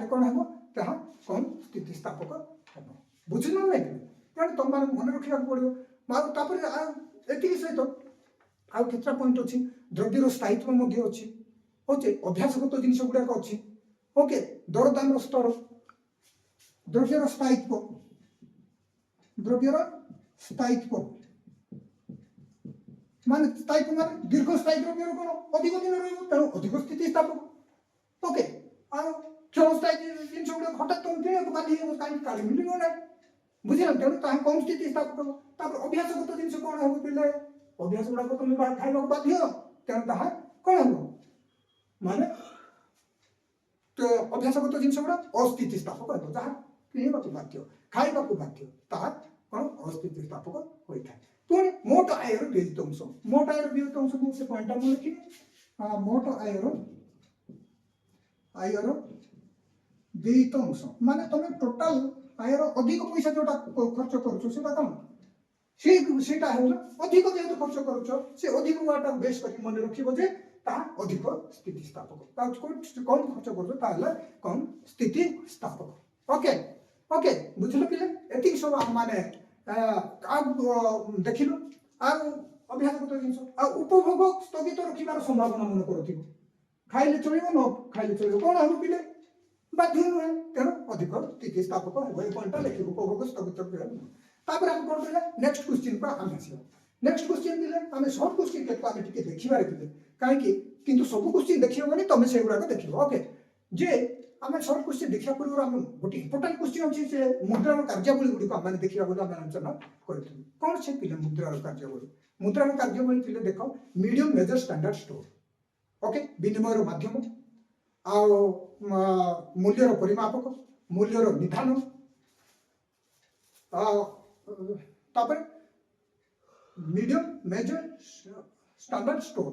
कौन हम ताहा कम स्थितिस्थापक हम बुझिल ना तेणु तुम मैंने मन रखा पड़ो एति सहित आउ केतटा पॉइंट अच्छी द्रव्यर स्थायित्व अच्छी होचे अभ्यासगत जिनिस गुड़ाक अच्छी ओके दरदाम स्तर द्रव्यर स्थायित्व माने स्थायित्व माने दीर्घ स्थायी द्रव्यर कौन अधिक दिन रही अधिक स्थितिस्थापक ओके क्षणस्थायी जिन हठात तुम किणक बाध्य कहीं काली मिल ना बुझे तेणु ताहा कम स्थितिस्थापक अभ्यासगत जिन कौन हम पिले अभ्यास गुड़ाक तुम खाइबा बाध्य तेणु ताहा कौन हम माने तो अभ्यासगत जिन गुड़ा अस्थितिस्थापक हो जहाँ किणवा बाध्य खाइबा बाध्य ताहा कौन अस्थितिस्थापक होता है पुणी मोट आयर व्ययित अंश मोट आयर व्ययित अंश को से पॉइंट हम लिखी मोट आयर व्ययित अंश माने तुम टोटल आयर अधिक पैसा जोटा खर्च करूछ सेटा कोन सेटा हो अधिक जेहेतु खर्च करूछ से अधिक वाटा बेस कर मन रखिबो जे ता अधिक स्थितिस्थापक ता कम खर्च करूछ ताले कम स्थितिस्थापक ओके ओके बुझलो पिले एतिक सब माने देखिलु आ अभ्यासगत जिनिस आ उपभोग स्थगित रखिबार संभावना मन करथिबो खाइले चलिबो न खाइले चलिबो कोन हम पिले बाध्य नुहे तेणु अधिक स्थितिस्थापक हेबो ए पॉइंट लिखिबो उपभोग स्थगित रखिबा तापर हम कोन देला नेक्स्ट क्वेश्चन पर हम आसीबो नेक्स्ट क्वेश्चन दिले हम शॉर्ट क्वेश्चन के पामे टिके देखिबारे दिले काहे कि किंतु सब क्वेश्चन देखिबो माने तमे से गुडा को देखिबो ओके जे आम शॉर्ट क्वेश्चन देखा पूर्व आम गोटे इंपोर्टाट क्वेश्चन अच्छी से मुद्रार कार्यावली गुड़ी आम देखा आम आलोचना करूँ कौन से पिले मुद्रार कार्यावली पिले देख medium measure standard store okay विनिमय माध्यम आ मूल्यर परिमापक मूल्यर निधान मीडियम मेजर स्टैंडर्ड स्टोर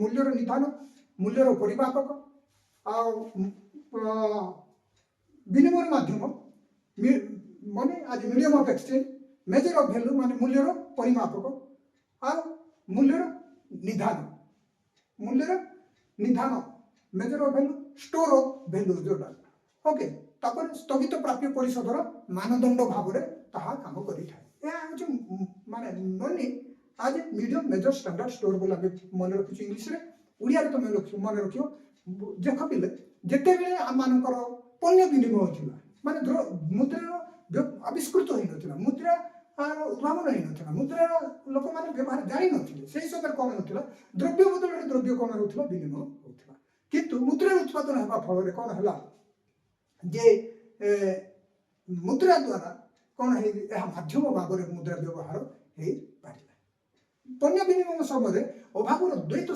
मूल्यर निधान मूल्यर परिमापक आ विनिमय माध्यम माने आज medium of exchange measure of value माने मूल्यर परिमापक आ मूल्यर निधान measure of value store of value जोटा ओके तापर स्थगित प्राप्य परिषदर मानदंड भाव रे ताहा काम करि थाए या होची माने ननि आज मीडियम मेजर स्टैंडर्ड स्टोर बोला मन रखी इंग्लीश रे ओडिया रे तो मन रखियो देख पिले जेते बेले आम मानकर पण्य विनिमय थिला माने मुद्रा आविष्कृत होई नथिला मुद्रा उद्भावन होई नथिला मुद्रा लोक माने व्यवहार जानि नथिले सेही समय कोन नथिला द्रव्य बदल रे द्रव्य कोन होथिला विनिमय होथिला किंतु मुद्रा उत्पादन हेबा फल रे कोन हला जे मुद्रा द्वारा कौन है माध्यम भाव में मुद्रा व्यवहार हो पारिला पण्य विनिमय समय अभाव द्वैत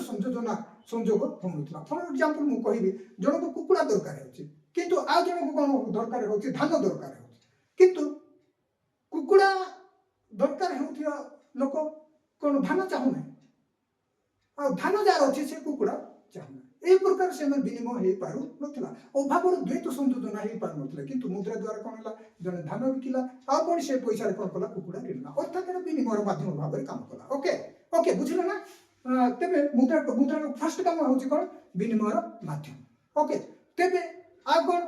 संयोग होता फॉर एग्जांपल मु कहबी जन को कुकुड़ा दरकार होछि किंतु आ जन को कौन दरकार होछि धान दरकार होछि किंतु कुकुड़ा दरकार होथिया लोक कौन धान चाहू नै आ धान जार अछि से कुकुड़ा चाहू ए प्रकार से विनिमय हो पारु नथिला अभाव द्वैत संयोजन हो पारु नथिला किंतु मुद्रा द्वारा कौन हला जने धान बिकिला आ कोन से पैसा रे कोन कला कुकुड़ा किनला अर्थात विनिमय माध्यम भाव रे काम कला ओके ओके बुझिला ना तेबे मुद्रा फर्स्ट काम होची कोन विनिमय माध्यम ओके तेबे आ कोन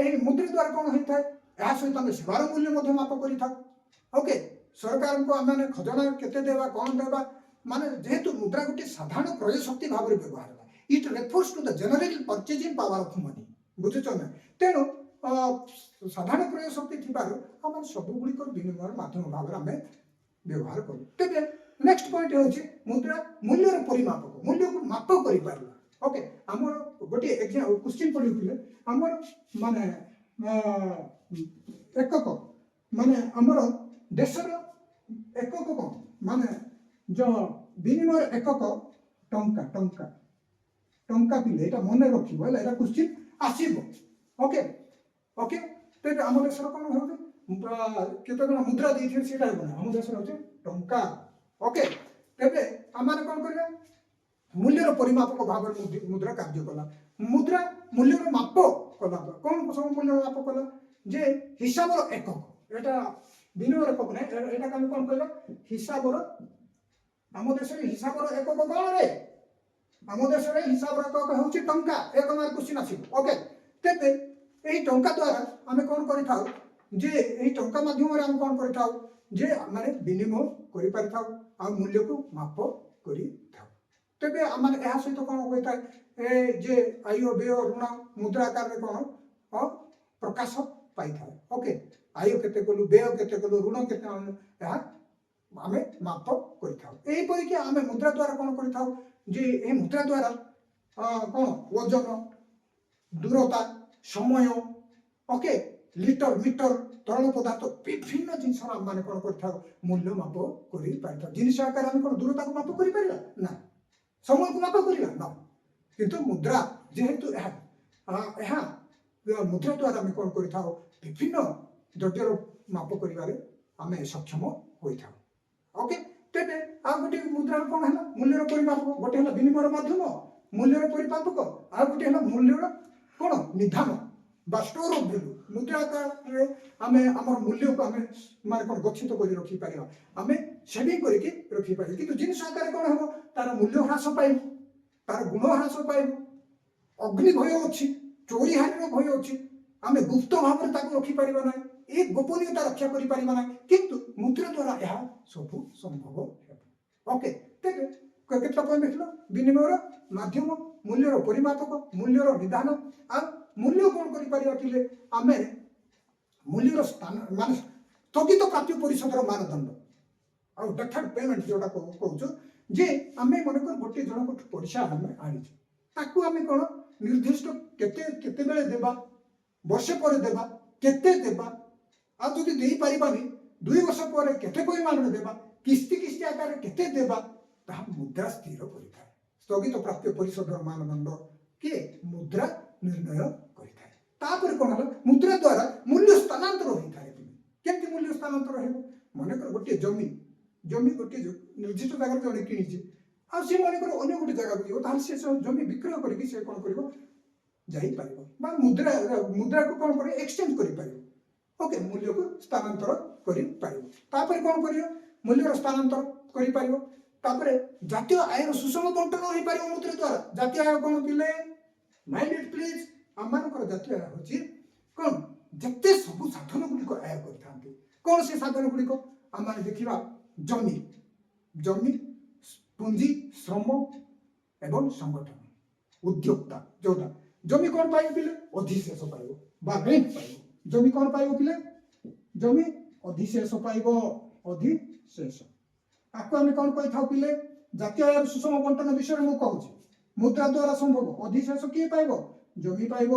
ए मुद्रा द्वारा कोन होई थाए या सहित हम सेवार मूल्य मध्य माप करि था ओके सरकार को माने खजाना केते देबा कोन देबा माने जेहेतु मुद्रा गोटे साधारण क्रय शक्ति भाव रे व्यवहार it refers to the general purchasing power of money बुझुछ ना तेनो साधारण क्रय शक्ति थिबारो हम सब गुडी को विनिमय माध्यम भाव रे हमें व्यवहार करू तेबे नेक्स्ट पॉइंट होची मुद्रा मूल्य रो परिमापक मूल्य को माप करि पारला ओके हमर गोटे एग्जाम क्वेश्चन पढिउथिले हमर माने एकक माने हमर देशर एकक को माने जो विनिमय एकक टंका टंका टंका पिले एटा मन रखिबो हला एटा क्वेश्चन आसीबो ओके ओके तेबे हम देश रो कोन होते केते कोन मुद्रा देथि सेटा होना हम देश रो टंका ओके तेबे आमाने कोन करबे मूल्य रो परिमापक भाव मुद्रा कार्य कला मुद्रा मूल्य रो माप कला कोन सब मूल्य रो माप कला जे हिसाब रो एकक एटा विनिमय एकक नै एटा काम कोन कहला हिसाब रो हम देश रे हिसाब रो एकक कोन रे आम देश में हिसाब रखक हूँ टंका एक मार्क क्वेश्चन आसो ओके तेबे यही टंका द्वारा आम कौन कर जे यही टंका माध्यम आम कौन कर जे माने विनिमय कर पारि थाउ आ मूल्य को माप कर तेबे आम यह सहित कौन होता है जे आय व्यय ऋण मुद्रा आकार में कौन प्रकाश पाई था ओके आय केते कलु व्यय केते कलु ऋण केते आम माप कर आम मुद्रा द्वारा कौन कर जे ए मुद्रा द्वारा कौन वजन दूरता समय ओके लिटर मीटर तरल पदार्थ विभिन्न जिनस आम कौन कर मूल्य माप कर जिनस आकार आम कौन दूरता को माप कर ना समय को माप कर ना किंतु मुद्रा जेहेतु मुद्रा द्वारा आम कौन कर विभिन्न द्रव्यर माप कर सक्षम होता ओके तेबे आ गोटे मुद्रा कौन है मूल्यर परिमापक गोटे है विनिमय माध्यम मूल्यर परिमापक आ गोटे है मूल्यर कौन निधान बा स्टोर ऑफ वैल्यू मुद्रा आकार आमे हमर मूल्य को आमे माने कौन गच्छित कर रखी पारिबा आमे सेविंग करके रखी पारिबा किंतु जिनस आकार कौन है तार मूल्य ह्रास पाइब तार गुण ह्रास पाइब अग्नि भय अछि चोरी हानि भय अछि आमे गुप्त भाव में ताको रखी पारिबा ना ए गोपनीयता रक्षा करि पारिबा ना किंतु मुद्रा द्वारा यह सब संभव ओके तेबे केतला पॉइंट देखलो विनिमय माध्यम मूल्यर परिमापक मूल्यर निदान आ मूल्य कौन करि पारिबा किले आमे मूल्यर स्थान मान स्थगित प्राप्ति परिषदर मानदंड आ डेफर्ड पेमेंट जोटा कहउछ जे आमे मन कर गोटे जन को पैसा आमे आनिछ ताकू आमे कोन निर्दिष्ट केते केते बेले देबा वर्ष पर देबा केते देबा आ जदि देई पारिबानी 2 वर्ष पर केते परिमाण में देबा किस्ती किस्ती आकार केते देबा ता मुद्रा स्थिर करिथाय स्थगित प्राप्य परिषदर मानदंड के मुद्रा निर्णय करिथाय तापर कोन हला मुद्रा द्वारा मूल्य स्थानांतर होइथाय केमति मूल्य स्थानांतर हेबो माने कर गोटे जमी गोटे निर्दिष्ट जगह जने किनिछि आ से माने कर अन्य गोटे जगह को ताल से जमी विक्रय करके से कोन करबो जाई पारिबो बा मुद्रा को कोन करे एक्सचेंज करि पारिबो ओके मूल्य को स्थानांतर करि पारिबो तापर कोन करियो मूल्य स्थानांतर करि पारिबो तापर जातीय आय सुषम बंटन होई पारिबो मुद्रा द्वारा जातीय आय कोन पिले माइंड इट प्लीज आमान कर जातीय आय होची कोन जत्ते सब साधन गुडी को आय करथांती कोन से साधन गुडी को आमान देखिबा जमी पुंजी श्रम एवं संगठन उद्योक्ता जोटा जमी कौन पाइब पिले अधिशेष पाइब बा रेंट पाइब जमी कौन पाइब पिले जमी अधिशेष पाइब अधिशेष आपको आम कौन कही था पिले जातीय आय सुषम बंटन विषय में कहूँ मुद्रा द्वारा संभव अधिशेष किए पाइब जमी पाइब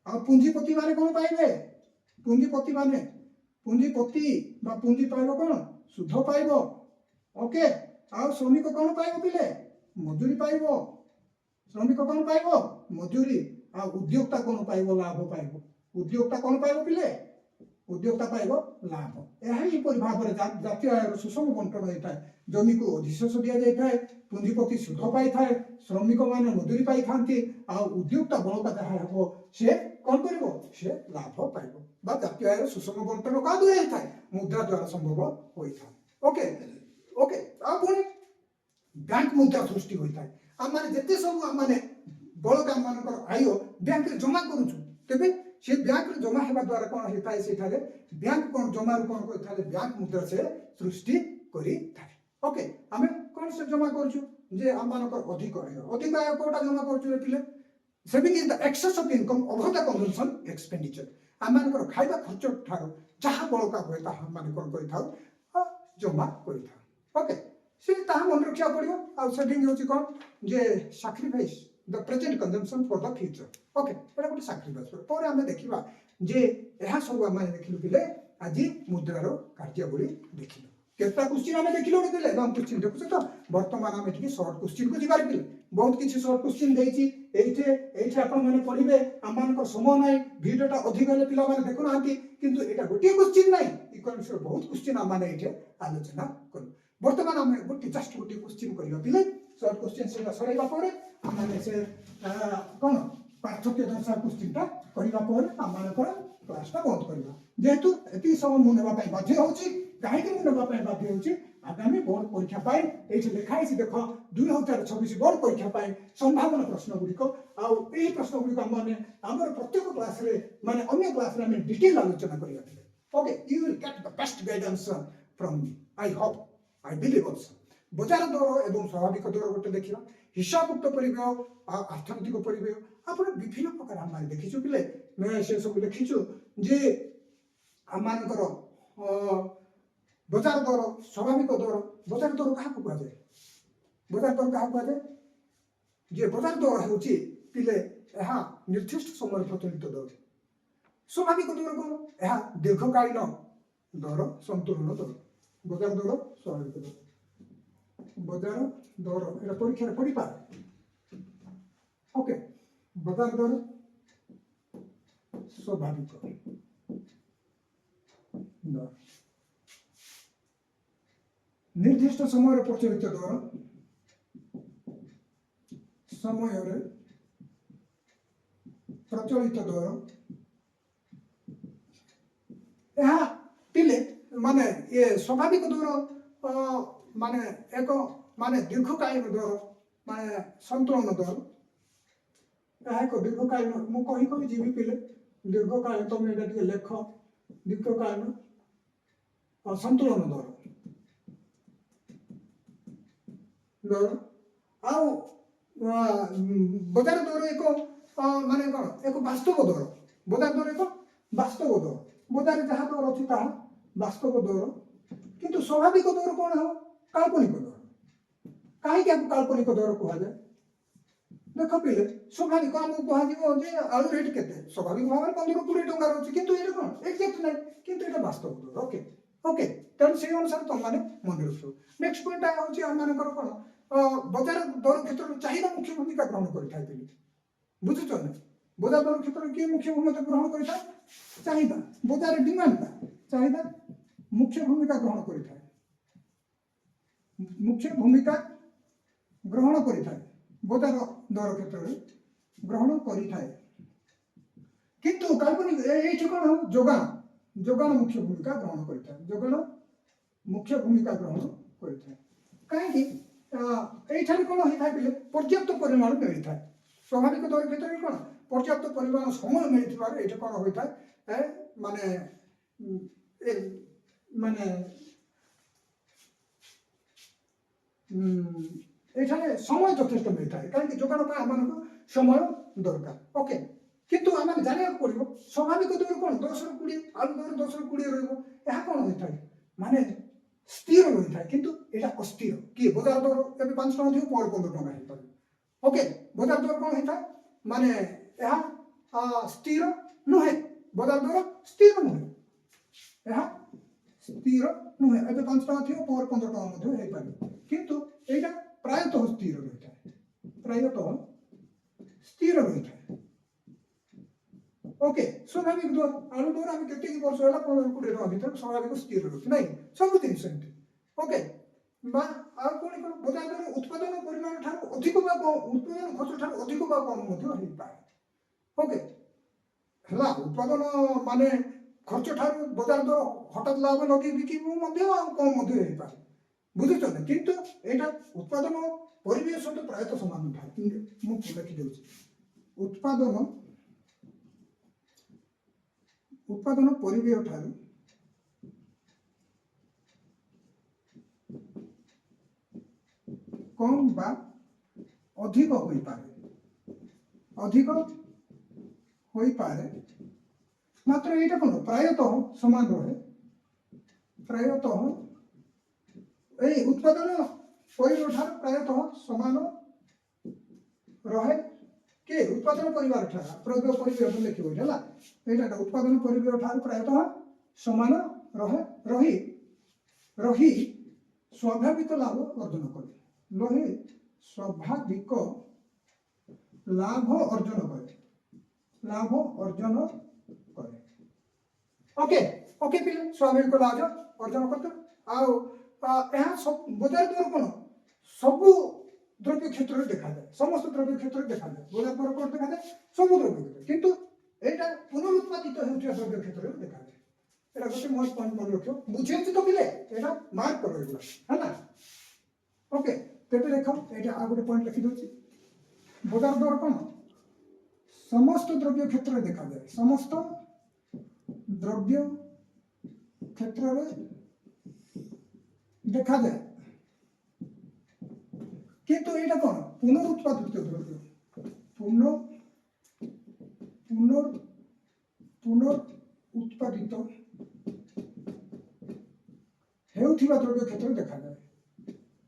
आ पुंजीपति माने कौन पाइबे पुंजीपति माने पुंजीपति बा पुंजी पाइब कौन सुध पाइब ओके आ श्रमिक कौन पाइब पिले मजूरी पाइब श्रमिक कौन पाइब मजूरी आ उद्योक्ता कौन पाइब लाभ पाइब उद्योक्ता कौन पाइब पिले उद्योक्ता पाइब लाभ यही भाव में जातीय आय सुषम बंटन होता है जमी को अधिशेष दि जाए पुंजीपति सुध पाई थाए श्रमिक माने मजूरी पाई थांती आ उद्योक्ता बलका जहाँ हम से कौन करिवो से लाभ पाइब बा जातीय आय सुषम बंटन का द्वारा होता है मुद्रा द्वारा संभव होता है ओके ओके आ पुणी बैंक मुद्रा सृष्टि होता है आम मैंने जिते सब आम मैंने बलका मान आय बैंक रे जमा करूँ तेबे से बैंक जमा होगा द्वारा कौन होता है सेठाले बैंक कौन जमा कौन करता बैंक मुद्रा से सृष्टि करी थाए ओके आमे कौन से जमा करछु जे आम मानकर अधिक आय कोटा जमा करछु पिले saving is the excess of income over the consumption expenditure आम मानकर खाइबा खर्च ठारो जहाँ बलका होय ता हम माने कोन करि थाउ जमा करि थाउ ओके से ता मन रखिया पड़ियो आ सेविंग होची कोन जे sacrifice the present consumption for the future okay एटा गोटे सैक्रिफाइस पर आमे देखिबा जे एहा सब आमे देखिलु पिले आज मुद्रार कार्यावली देखिलु केतना क्वेश्चन आमे देखिलु पिले लॉन्ग क्वेश्चन देखु तो वर्तमान आमे ठीक शॉर्ट क्वेश्चन को जिबार पिले बहुत किछि शॉर्ट क्वेश्चन देइछि एइथे आपण माने पढिबे आमान को समय नै वीडियोटा अधिक हेले पिला माने देखु नांती किंतु एटा गोटे क्वेश्चन नै इकोनॉमिक्स रो बहुत क्वेश्चन आमाने एइथे आलोचना करू वर्तमान आमे गोटे जस्ट गोटे क्वेश्चन करियो पिले शॉर्ट क्वेश्चन से सरेबा परे आमाने से कोन पार्थक्य दर्शा क्वेश्चनटा करिबा परे आमाने को क्लासटा बंद करिबा जेहेतु एति समय मु नेबा पय बाध्य होछि काहे कि मु नेबा पय बाध्य होछि आगामी बोर्ड परीक्षा पाए एठी लिखाई से देखो 2026 बोर्ड परीक्षा पाए संभावना प्रश्न गुड़िक आउ एही प्रश्न गुड़िक माने हमर प्रत्येक क्लास रे माने अन्य क्लास रे हम डिटेल आलोचना करिया okay you will get the best guidance from me I hope I believe also बजार दर एवं स्वाभाविक दर गोटे देखिबा हिसाब मुक्त परिबेय अर्थनैतिक परिबेय आपण विभिन्न प्रकार हम देखिछु पिले मैं से सब लिखिछु जे आमानकर बजार दर स्वाभाविक दर बजार दर क्या कह जाए बजार दर क्या कह जाए जे बजार दर होची पिले यह निर्दिष्ट समय प्रचलित दर स्वाभाविक दर कौन यह दीर्घकालीन दर संतुलन दर बजार दर स्वाभाविक दर बजार दर एटा परीक्षा रे पढ़ी पारे ओके बजार दर स्वाभाविक दर निर्दिष्ट समय प्रचलित दर समय प्रचलित दर यह पिले माने ये स्वाभाविक दर माने एक माने दीर्घकालीन दर माने संतुलन दर यह एक दीर्घकालीन मु कही कही जीवी पिले दीर्घकालीन तुम एटा टिके लेख दीर्घकालीन संतुलन दर दर आउ बजार दर एक माने कौन एक वास्तव दर बजार दर एक वास्तव दर बजार जहाँ दर अच्छी ताहा वास्तव दर किंतु स्वाभाविक दर कौन हो काल्पनिक दर कहीं काल्पनिक दर कह जाए देख पिले स्वाभाविक आमको कह आलू रेट केते स्वाभाविक भाव में 15-20 टंका रही किंतु ये कौन एक्जाक्ट ना किंतु ये वास्तव दर ओके ओके तेणु से अनुसार तुम मैंने मन रख नेक्स्ट पॉइंट हूँ आम मानकर कौन बजार दर क्षेत्र में चाहिदा मुख्य भूमिका ग्रहण करें बुझुच ना बजार दर क्षेत्र में किए मुख्य भूमिका ग्रहण करें चाहिदा बजार डिमांड चाहिदा मुख्य भूमिका ग्रहण करें मुख्य भूमिका ग्रहण करें बजार दर क्षेत्र में ग्रहण करें किंतु काल्पनिक ये कौन हो जोगान जोगान मुख्य भूमिका ग्रहण करें जोगान मुख्य भूमिका ग्रहण करें कहीं ये कौन होता है पर्याप्त परिमाण मिलता है स्वाभाविक दर क्षेत्र में कौन पर्याप्त परिमाण समय मिलता ये कौन होता है माने माने এখানে সময় যথেষ্ট মিলিଥାଏ কারণ যোগাଣ ପାଇଁ ଆମମାନଙ୍କୁ ସମୟ ଦରକାର ଓକେ କିନ୍ତୁ ଆମେ ଜାଣିବାକୁ ପଡ଼ିବ ସ୍ୱାଭାବିକ ଦର କ'ଣ 10ରୁ 20 ଆଳୁ ଦର 10ରୁ 20 ରହିବ ଏହା କ'ଣ ହୋଇଥାଏ ମାନେ ସ୍ଥିର ରହିଥାଏ କିନ୍ତୁ ଏଇଟା ଅସ୍ଥିର କିଏ ବଜାର ଦର ଏବେ 5 ଟଙ୍କା ଥିବ ପରେ 15 ଟଙ୍କା ହେଇପାରେ ଓକେ ବଜାର ଦର କ'ଣ ହେଇଥାଏ ମାନେ ଏହା ସ୍ଥିର ନୁହେଁ ବଜାର ଦର ସ୍ଥିର ନୁହେଁ ଏହା ସ୍ଥିର ନୁହେଁ ଏବେ 5 ଟଙ୍କା ଥିବ ପରେ 15 ଟଙ୍କା ମଧ୍ୟ ହେଇପାରେ କିନ୍ତୁ ଏଇଟା ପ୍ରାୟତଃ ସ୍ଥିର ରହିଥାଏ ପ୍ରାୟତଃ ସ୍ଥିର ରହିଥାଏ ओके स्वाभाविक दर आलू दर आम के वर्ष है 15-20 टका भर स्वाभाविक स्थिर रही ना सब जिन ओके कौन बजार दर उत्पादन परिमाण ठार अधिक उत्पादन खर्च ठार अधिक कम पाए ओके है उत्पादन माने खर्च ठार बजार दर हठात लाभ लगे बिकू कम पाए बुझुच ना किंतु यहाँ उत्पादन परिवेश सहित प्रायतः सामान था मुझे लिखिदे उत्पादन परिवेश ठार कम बा अधिक होई पारे मात्र ये कौन प्रायतः समान रहे प्रायतः ये उत्पादन परिवेश ठार प्रायतः समान रहे के उत्पादन परिवार ठार प्रयोग परिवेश लिखिब है यहाँ उत्पादन परिवेश ठार प्रायतः समान रहे रही स्वाभाविक लाभ अर्जन करे रही स्वाभाविक लाभ अर्जन करे ओके ओके पिले स्वाभाविक लाभ अर्जन करते सब बजार दर कौन सबू द्रव्य क्षेत्र में देखा जाए समस्त द्रव्य क्षेत्र में देखा जाए बजार दर कौन देखा जाए सब द्रव्य क्षेत्र किंतु यहाँ पुनरुत्पादित होता द्रव्य क्षेत्र में देखा जाए यहाँ गोटे मोस्ट पॉइंट मन रख बुझे तो पिले यहाँ मार्क कर है ना ओके तेरे देख ये आ गोटे पॉइंट लिखि दूसरी बजार दर कौन समस्त द्रव्य क्षेत्र में देखा जाए समस्त द्रव्य क्षेत्र में देखा जाए किंतु यहाँ कौन पुनरुत्पादित द्रव्य पुनरुत्पादित हेउथिबा द्रव्य क्षेत्र देखा जाए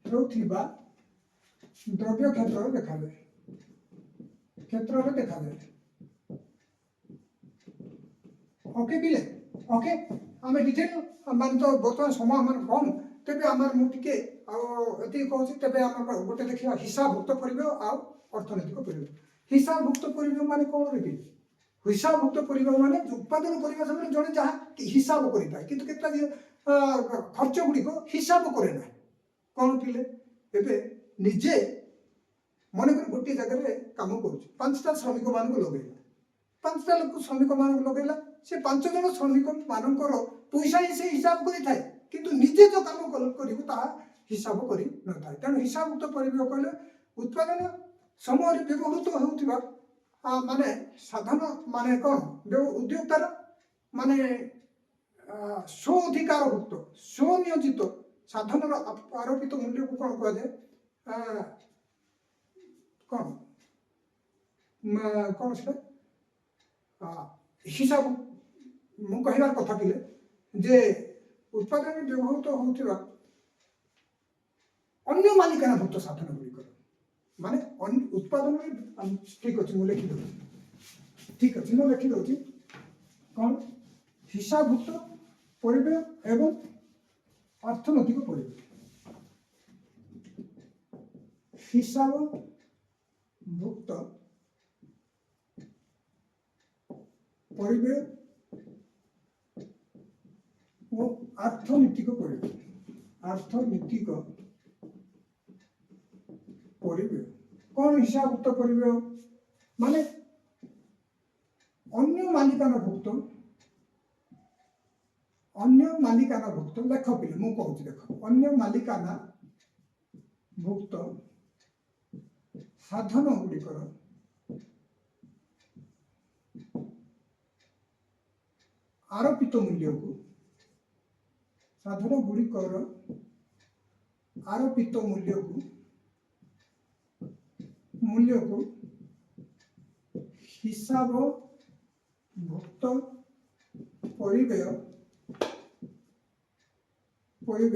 हेउथिबा द्रव्य क्षेत्र देखा जाए ओके पिले ओके आम डिटेल मान तो बर्तमान समय आम कम तेरे आम मुझे कहूँ तेरे आम गोटे देखा हिसाबभुक्त परिवेश आर्थनैतिक परिवेश हिसाबभुक्त परिवेश माने कौन रे हिसाबभुक्त परिवेश माने उत्पादन करने समय जड़े जहाँ हिसाब करें कि खर्च गुड़िक हिसाब करे ना कौन पिले एवं निजे मन कर गोटे जगह कम कर 5टा श्रमिक मान लगेगा 5टा लोक श्रमिक मान लगेगा से 5 जन श्रमिक मानकर पैसा ही से हिसाब करें किंतु निजे जो कम कर हिसाब कर तेणु हिसाबभुक्त परिवेश कहले उत्पादन समय व्यवहृत होता माने साधन माने कौन उद्योक्तार माने स्व अधिकारभुक्त स्वनियोजित साधन आरोपित मूल्य को कौन कह जाए कौन कौन से हिसाब मु कहबार कथा पिले जे उत्पादन व्यवहृत होता अन्य मालिकानाभुक्त साधन गुड़िक माने उत्पादन ठीक अच्छे मुझे लिखिदे ठीक अच्छे मुझे लिखिदे कौन हिसाबभुक्त परिवेश एवं अर्थनैतिक परिवेश हिसाबभुक्त परिवेश और अर्थनैतिक परिवेश कौन हिसाबभुक्त परिवेश माने अन्य मालिकानाभुक्त लेख पिले मु कहूँ देख अन्य मालिकानाभुक्त साधन गुड़िकर आरोपित मूल्य को साधन गुड़िकर आरोपित मूल्य को हिसाब भुक्त परिव्यय कहुए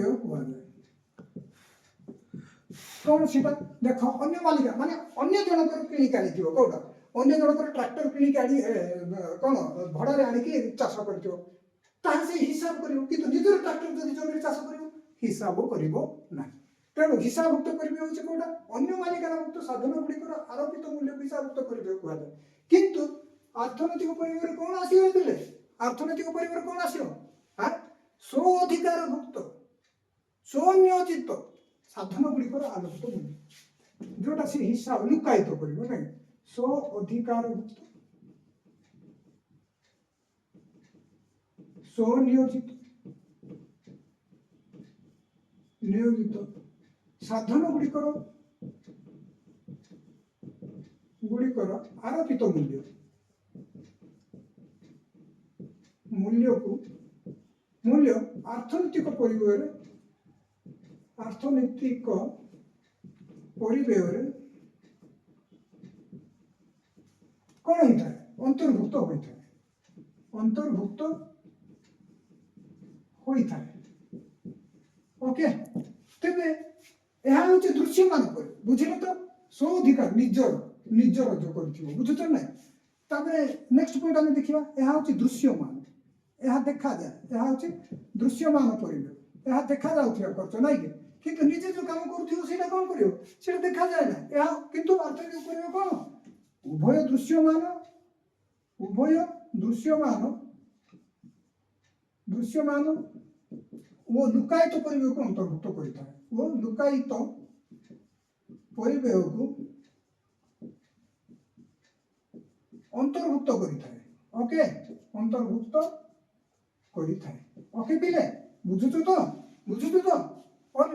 कौन सीटा देख अन्य मालिका माने अन्य जनकर किणिक आनी कौटा अन्य जनकर ट्रैक्टर किणिक आनी कौन भड़ारे आनिकी चाष कर हिसाब कर किंतु निजर ट्रैक्टर जदि जमी चाष कर हिसाब कर तेणु हिसाबभुक्त परिव्यय होचे कोटा अन्य मालिकाना मुक्त साधन गुड़िकर आरोपित मूल्य को हिसाबभुक्त परिव्यय कहुए किंतु अर्थनैतिक परिव्यय कौन आसिले अर्थनैतिक परिव्यय कौन आसियो हां स्व अधिकार भुक्त स्वनियोजित साधन गुड़िकर आरोपित मूल्य जोटा से हिसाब लुकायित करिवो नै स्व अधिकार भुक्त स्वनियोजित नियोजित साधन गुड़िकर आरोपित मूल्य अर्थनैतिक परिव्यय कौन होता है अंतर्भुक्त होता है ओके तेरे यह हूँ दृश्यमान बुझे तो स्वाधिकार निजर निजर जो कर बुझुच ना नेक्स्ट पॉइंट आम देखा यह हूँ दृश्यमान यह देखा जाए यह हूँ दृश्यमान परिव्यय यह देखा जाऊा खर्च ना कि निजे जो कम कर कौन कर देखा जाए ना यह किंतु अर्थनैतिक परिव्यय कौन उभय दृश्यमान वो लुकायित परिव्यय को अंतर्भुक्त करता है वो लुकायित परिव्यय को अंतर्भुक्त करता है ओके अंतर्भुक्त करता है ओके पिले बुझुछु तो और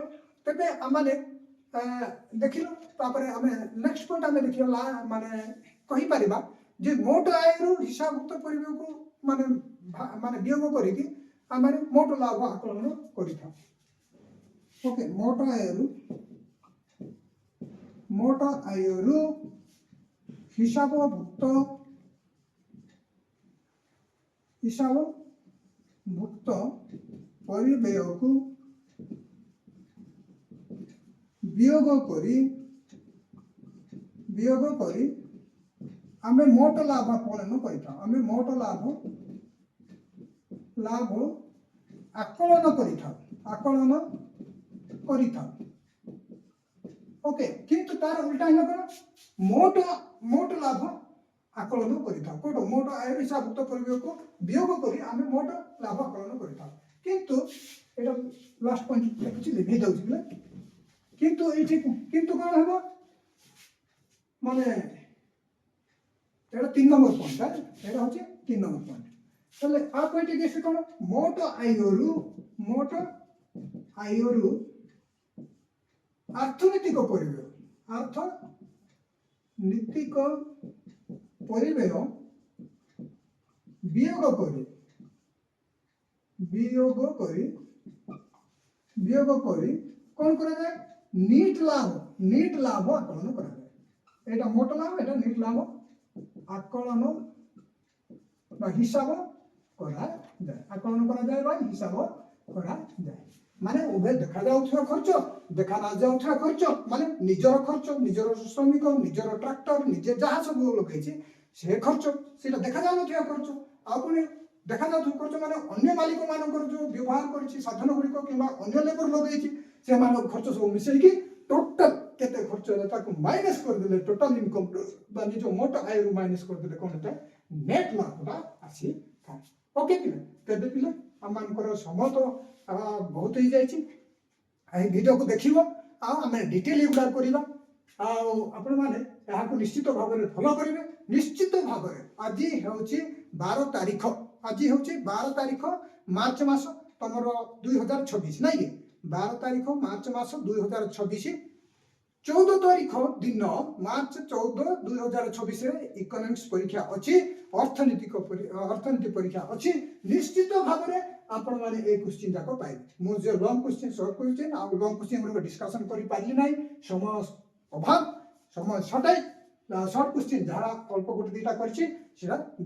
तबे आमाने देखिलो तापरे हमें नेक्स्ट पॉइंट हमें देखियो माने कहि परिबा जे मोट आयरु हिसाबभुक्त परिव्यय को माने वियोग करिकि आमाने मोट लाभ आकलन करिथा ओके मोट आयरु हिसाबभुक्त परिव्यय को वियोग करी आमे मोट लाभ आकलन करिथा आमे मोट लाभ आकलन करिथा ओके किंतु तार उल्टा है ना मोट लाभ आकलन करिथा कोटो मोट आय हिसाबभुक्त परिव्यय को वियोग करी आमे मोट लाभ आकलन करिथा किंतु एटा लास्ट पॉइंट लिखि लिखि दउछि किंतु एठी किंतु कोन हबो माने एटा 3 नंबर पॉइंट है एटा होछि 3 नंबर पॉइंट तले आ पॉइंट के कोन मोट आयरु अर्थनैतिक परिव्यय वियोग करी कौन करा जाए नीट लाभ आकलन करा जाए एटा मोट लाभ एटा नीट लाभ आकलन बा हिसाब करा जाए आकलन करा जाए बा हिसाब करा जाए माने उभे देखा जाउथवा खर्च देखा ना जाउथवा खर्च माने निजर खर्च निजर श्रमिक निजर ट्रैक्टर निजे जहा सब लोग से खर्च सेटा देखा जाउथवा खर्च आ पुनी देखा जाउथवा खर्च माने अन्य मालिक मानकर जो व्यवहार करछि साधन गुड़िक किंबा अन्य लेबर लगैछि से मानक खर्च सब मिसै कि टोटल केते खर्च ताको माइनस कर देले टोटल इनकम बा निजो मोट आय रु माइनस कर देले कोनटा नेट लाभटा आसी था ओके पिले तेबे पिले हमनकर समय तो बहुत ही जाइछि आई वीडियो को देखिबो आ हमें डिटेल युगा करिबा आ आपण माने यहा को निश्चित भाव में फॉलो करिवे निश्चित भाव में आज हेउछि 12 तारिख आज हेउछि 12 तारिख मार्च मास तमरो 2026 नै 12 तारिख मार्च मास 2026 14 तारिख दिन मार्च 14 2026 रे इकोनॉमिक्स परीक्षा अछि अर्थनीति परीक्षा अछि निश्चित भाव में आपण माने ए क्वेश्चन जाको पाइबे मु जे लॉन्ग क्वेश्चन शॉर्ट क्वेश्चन आ लॉन्ग क्वेश्चन गुड डिस्कशन करि पाइली नै समय अभाव समय छटाई शॉर्ट क्वेश्चन जहाँ अल्प गोटे दुटा कर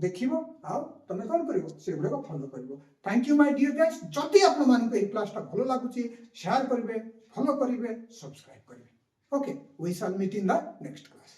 देखिबो आ तमे कोन करिवो से गुडा फॉलो करिवो thank you my dear guys जति आपन मानक ए क्लासटा भलो लागुची शेयर करिवे फॉलो करिवे सब्सक्राइब करिवे okay we shall meet in the next class.